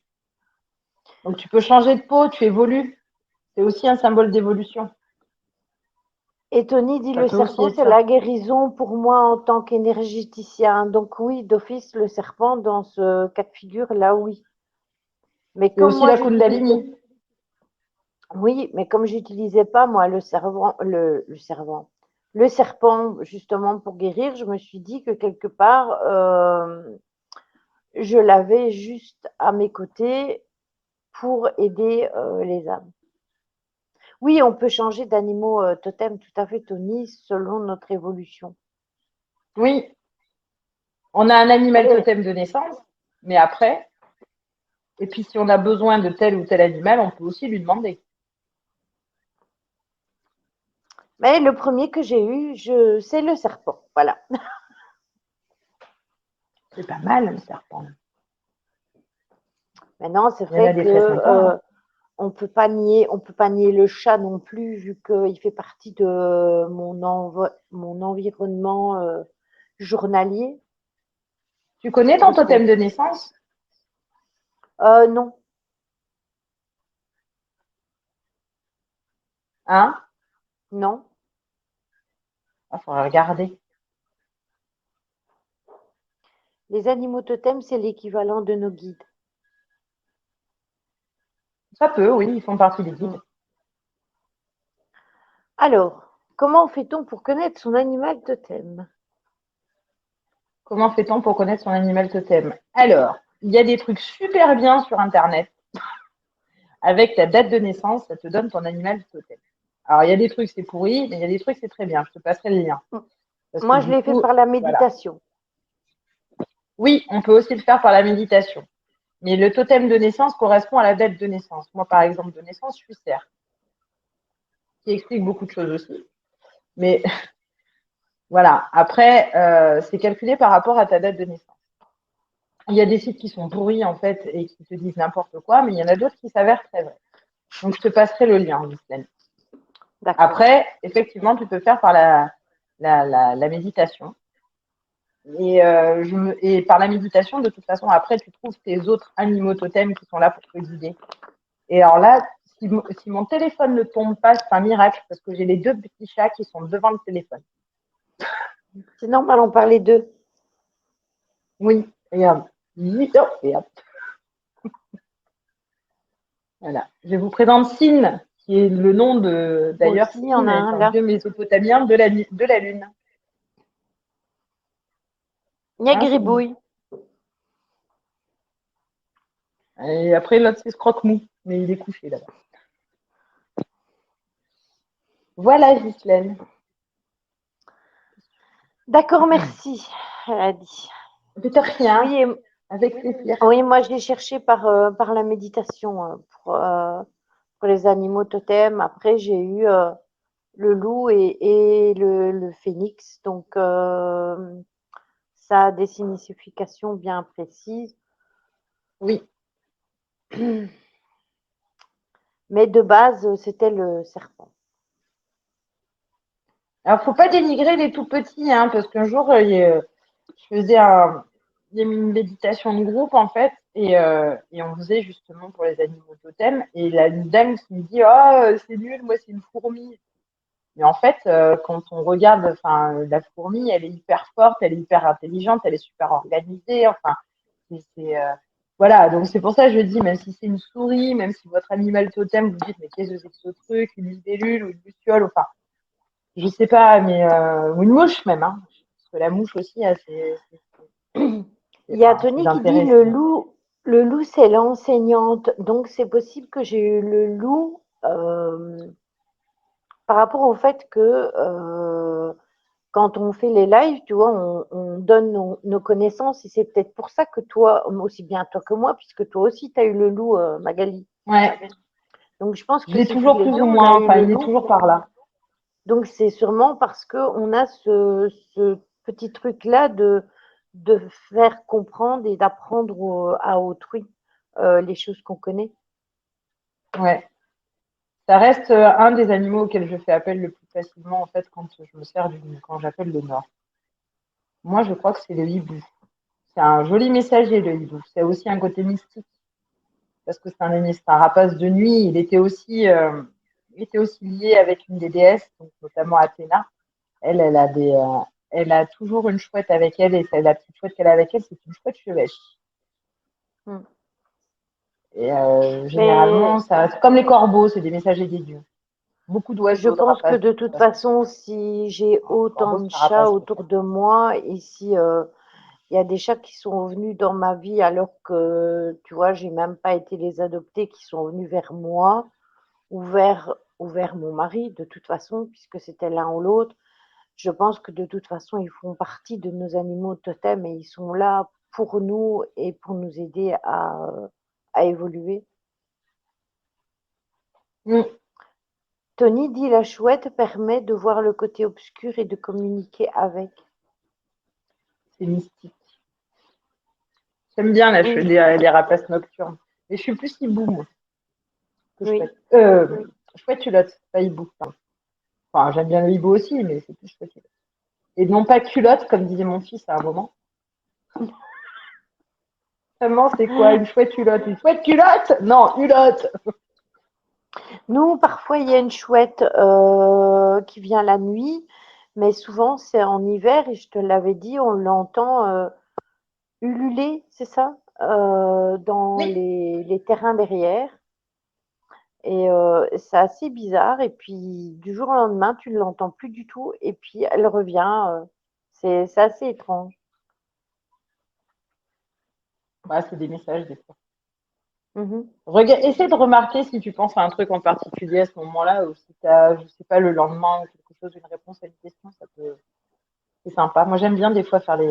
Donc tu peux changer de peau, tu évolues. C'est aussi un symbole d'évolution. et Tony dit Ça le peut aussi serpent, être c'est ça. la guérison pour moi en tant qu'énergéticien. Donc, oui, d'office, le serpent, dans ce cas de figure, là, oui. Mais C'est comme aussi moi, la j'utilisais. Kundalini. Oui, mais comme j'utilisais pas, moi, le serpent, justement, pour guérir, je me suis dit que quelque part, je l'avais juste à mes côtés pour aider les âmes. Oui, on peut changer d'animaux totem, tout à fait, Tony, selon notre évolution. Oui, on a un animal Et- totem de naissance, mais après, et puis si on a besoin de tel ou tel animal, on peut aussi lui demander. mais le premier que j'ai eu, c'est le serpent. Voilà. C'est pas mal, le serpent. Maintenant, c'est Il y en a vrai des que très sympas. Hein. on peut pas nier le chat non plus, vu qu'il fait partie de mon environnement journalier. Tu connais ton Donc, totem de naissance? non, Hein? non. Il faudrait regarder. Les animaux totems, c'est l'équivalent de nos guides. Ça peut, oui, ils font partie des guides. Alors, comment fait-on pour connaître son animal totem? Comment fait-on pour connaître son animal totem? Alors, il y a des trucs super bien sur Internet. Avec ta date de naissance, ça te donne ton animal totem. Alors, il y a des trucs, c'est pourri, mais il y a des trucs, c'est très bien. Je te passerai le lien. Parce que Moi, je du l'ai fait coup, par la voilà. méditation. Oui, on peut aussi le faire par la méditation. Mais le totem de naissance correspond à la date de naissance. Moi, par exemple, de naissance, je suis cerf, qui explique beaucoup de choses aussi. Mais voilà, après, c'est calculé par rapport à ta date de naissance. Il y a des sites qui sont pourris, en fait, et qui te disent n'importe quoi, mais il y en a d'autres qui s'avèrent très vrais. Donc, je te passerai le lien, Ghislaine. D'accord. Après, effectivement, tu peux faire par la méditation. Et par la méditation, de toute façon, après, tu trouves tes autres animaux totems qui sont là pour te guider. Et alors là, si mon téléphone ne tombe pas, c'est un miracle parce que j'ai les deux petits chats qui sont devant le téléphone. C'est normal, on parlait d'eux. Oui, regarde. Et hop. Voilà. Je vous présente Sin, qui est le nom de, Moi d'ailleurs, aussi, il y en Sin a est un un là. dieu mésopotamien de la lune. Hein, Sin. Gribouille. Et après, l'autre, c'est Scroc-Mou, mais il est couché là-bas. Voilà, Ghislaine. D'accord, merci, elle a dit. De rien, Oui, avec plaisir. oui, moi, je l'ai cherché par la méditation pour les animaux totems. Après, j'ai eu le loup et le phénix. Donc, ça a des significations bien précises. Oui. Mais de base, c'était le serpent. Alors, faut pas dénigrer les tout petits, hein, parce qu'un jour, je faisais une méditation de groupe, en fait, et on faisait justement pour les animaux totems. Et la dame qui me dit, oh, c'est nul, moi, c'est une fourmi. Mais en fait, quand on regarde, enfin, la fourmi, elle est hyper forte, elle est hyper intelligente, elle est super organisée. Enfin, voilà. Donc c'est pour ça que je dis, même si c'est une souris, même si votre animal totem, vous dites, mais qu'est-ce que c'est que ce truc, une libellule ou une luciole, enfin, je sais pas, mais ou une mouche même, hein. Parce que la mouche aussi, Il y a Tony qui dit intérêts. le loup, c'est l'enseignante. Donc, c'est possible que j'ai eu le loup par rapport au fait que quand on fait les lives, tu vois, on donne nos connaissances et c'est peut-être pour ça que toi, aussi bien toi que moi, puisque toi aussi, tu as eu le loup, Magali. Ouais. Donc, je pense Je que l'ai c'est tous toujours les plus deux, ou on a moins, eu enfin, le il est don. toujours par là. Donc, c'est sûrement parce qu'on a ce petit truc-là de faire comprendre et d'apprendre à autrui les choses qu'on connaît. Ouais. Ça reste un des animaux auxquels je fais appel le plus facilement, en fait, quand je me sers quand j'appelle le Nord. Moi, je crois que c'est le hibou. C'est un joli messager, le hibou. C'est aussi un côté mystique, parce que c'est un rapace de nuit. Il était aussi lié avec une des déesses, donc notamment Athéna. Elle a toujours une chouette avec elle, et c'est la petite chouette qu'elle a avec elle, c'est une chouette chevêche. Mm. Et généralement, Mais c'est comme les corbeaux, c'est des messagers des dieux. Beaucoup je d'oiseaux de pense que rapaces, de de toute toute façon. façon, si j'ai Un corbeau, autant de c'est un chats rapace. autour de moi et si il y a des chats qui sont venus dans ma vie alors que, tu vois, j'ai même pas été les adopter, qui sont venus vers moi ou vers mon mari, de toute façon, puisque c'était l'un ou l'autre. Je pense que de toute façon, ils font partie de nos animaux totems et ils sont là pour nous et pour nous aider à évoluer. Mm, Tony dit la chouette permet de voir le côté obscur et de communiquer avec. c'est mystique. J'aime bien Oui, les rapaces nocturnes. Mais je suis plus hibou, moi, que oui. chouette. Chouette culotte, pas hibou. Enfin, j'aime bien le hibou aussi, mais c'est plus chouette culotte. Et non pas culotte, comme disait mon fils à un moment. Vraiment, c'est quoi une chouette culotte? Une chouette culotte? Non, hulotte. Nous, parfois, il y a une chouette qui vient la nuit, mais souvent, c'est en hiver et je te l'avais dit, on l'entend ululer, c'est ça, dans Oui. les terrains derrière. Et c'est assez bizarre. Et puis, du jour au lendemain, tu ne l'entends plus du tout. Et puis, elle revient. C'est assez étrange. Ouais, c'est des messages des fois. Mhm. Essaie de remarquer si tu penses à un truc en particulier à ce moment-là, ou si tu as, je sais pas, le lendemain ou quelque chose, une réponse à une question, c'est sympa. Moi, j'aime bien des fois faire les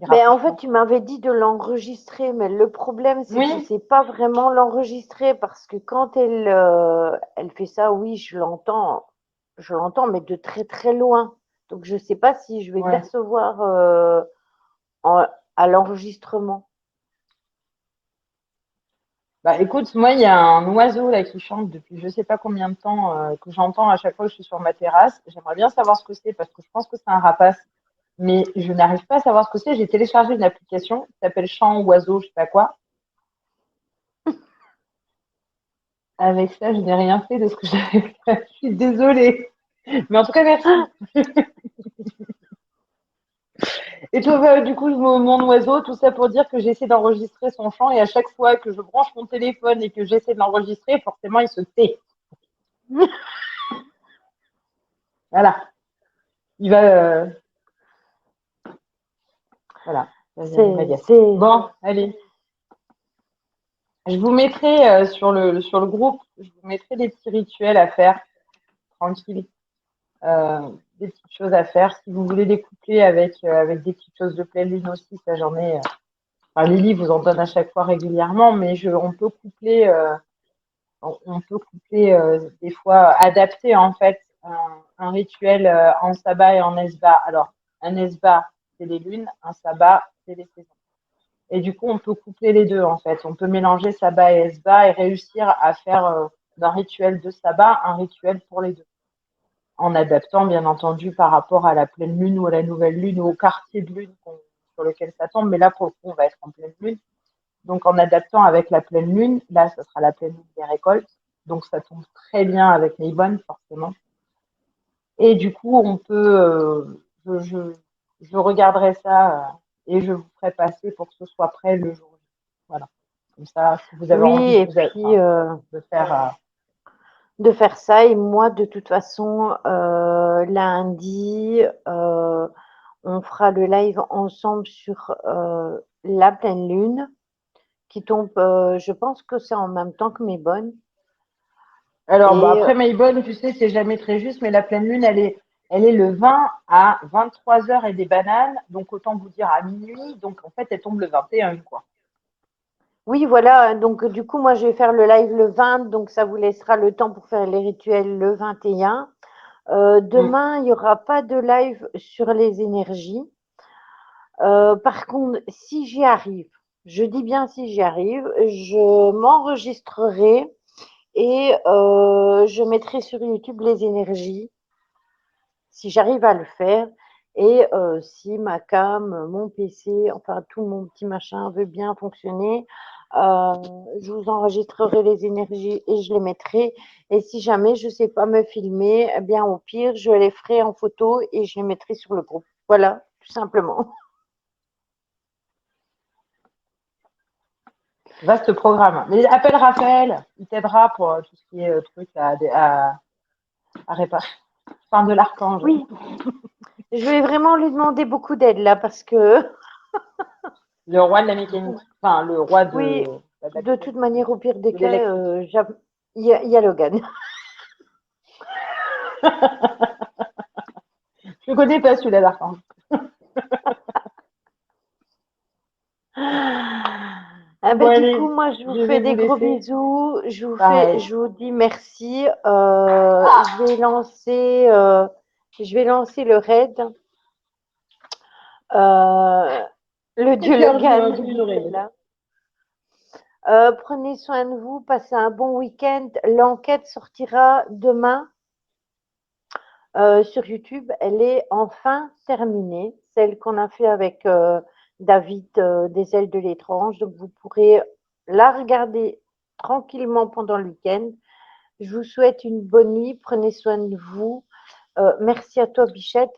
Mais en fait, rapprochements. tu m'avais dit de l'enregistrer, mais le problème, c'est que je ne Oui, sais pas vraiment l'enregistrer parce que quand elle fait ça, oui, je l'entends, mais de très très loin. Donc, je ne sais pas si je vais ouais. percevoir en- à l'enregistrement. Bah écoute, moi, il y a un oiseau là qui chante depuis je sais pas combien de temps, que j'entends à chaque fois que je suis sur ma terrasse. J'aimerais bien savoir ce que c'est parce que je pense que c'est un rapace, mais je n'arrive pas à savoir ce que c'est. J'ai téléchargé une application qui s'appelle Chant oiseau, je sais pas quoi. Avec ça, je n'ai rien fait de ce que j'avais fait. Je suis désolée. Mais en tout cas, merci. Et toi, du coup, mon oiseau, tout ça pour dire que j'essaie d'enregistrer son chant et à chaque fois que je branche mon téléphone et que j'essaie de l'enregistrer, forcément, il se tait. Voilà. Il va. Voilà. Ça m'agace. C'est. Bon, allez. Je vous mettrai sur le groupe, je vous mettrai des petits rituels à faire, tranquille. Des petites choses à faire. Si vous voulez les coupler avec des petites choses de pleine lune aussi, ça j'en ai. Enfin, Lily vous en donne à chaque fois régulièrement, mais on peut coupler des fois, adapter en fait un rituel en sabbat et en esba. Alors, un esba, c'est les lunes, un sabbat, c'est les saisons. Et du coup, on peut coupler les deux en fait. On peut mélanger sabbat et esba et réussir à faire d'un rituel de sabbat un rituel pour les deux. En adaptant, bien entendu, par rapport à la pleine lune ou à la nouvelle lune ou au quartier de lune sur lequel ça tombe. Mais là, pour le coup, on va être en pleine lune. Donc, en adaptant avec la pleine lune, là, ça sera la pleine lune des récoltes. Donc, ça tombe très bien avec les bonnes, forcément. Et du coup, on peut, je regarderai ça et je vous ferai passer pour que ce soit prêt le jour J. Voilà. Comme ça, si vous avez Oui, envie et puis de faire. de faire ça. Et moi, de toute façon, lundi, on fera le live ensemble sur la pleine lune qui tombe, je pense que c'est en même temps que mes bonnes. Alors, bah, Et après Maybonne, tu sais, c'est jamais très juste, mais la pleine lune, elle est le 20 à 23 heures et des bananes. Donc, autant vous dire à minuit. Donc, en fait, elle tombe le 21, quoi. Oui, voilà. Donc, du coup, moi, je vais faire le live le 20. Donc, ça vous laissera le temps pour faire les rituels le 21. Demain, il n'y aura pas de live sur les énergies. Par contre, si j'y arrive, je dis bien si j'y arrive, je m'enregistrerai et je mettrai sur YouTube les énergies, si j'arrive à le faire. Et si ma cam, mon PC, enfin tout mon petit machin veut bien fonctionner, je vous enregistrerai les énergies et je les mettrai. Et si jamais je ne sais pas me filmer, eh bien au pire, je les ferai en photo et je les mettrai sur le groupe. Voilà, tout simplement. Vaste programme. Mais appelle Raphaël, il t'aidera pour tout ce qui est truc à réparer. Enfin, de l'archange. Oui, je vais vraiment lui demander beaucoup d'aide là parce que Le roi de la mécanique. Enfin, le roi de, oui, la de toute manière, au pire des cas, l'électrique. il y a Logan. Je ne connais pas celui-là, l'archange. Ah Bon, ben, du allez, coup, moi, je vous je vais fais vous des gros laisser. bisous. Pareil. Je vous dis merci. Je vais lancer le raid. Le dieu Logan, Bienvenue il au est raid. là. Prenez soin de vous, passez un bon week-end. L'enquête sortira demain sur YouTube. Elle est enfin terminée, celle qu'on a fait avec David des ailes de l'étrange. Donc vous pourrez la regarder tranquillement pendant le week-end. Je vous souhaite une bonne nuit. Prenez soin de vous. Merci à toi, Bichette.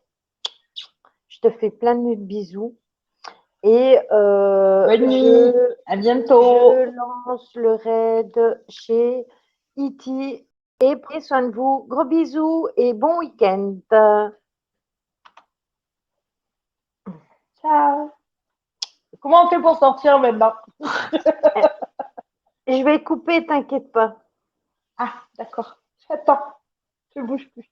Je te fais plein de bisous. Et Bonne nuit. À bientôt. je lance le raid chez E.T. Et prenez soin de vous. Gros bisous et bon week-end. Ciao. Comment on fait pour sortir maintenant? Je vais couper, t'inquiète pas. Ah, d'accord. J'attends. Je bouge plus.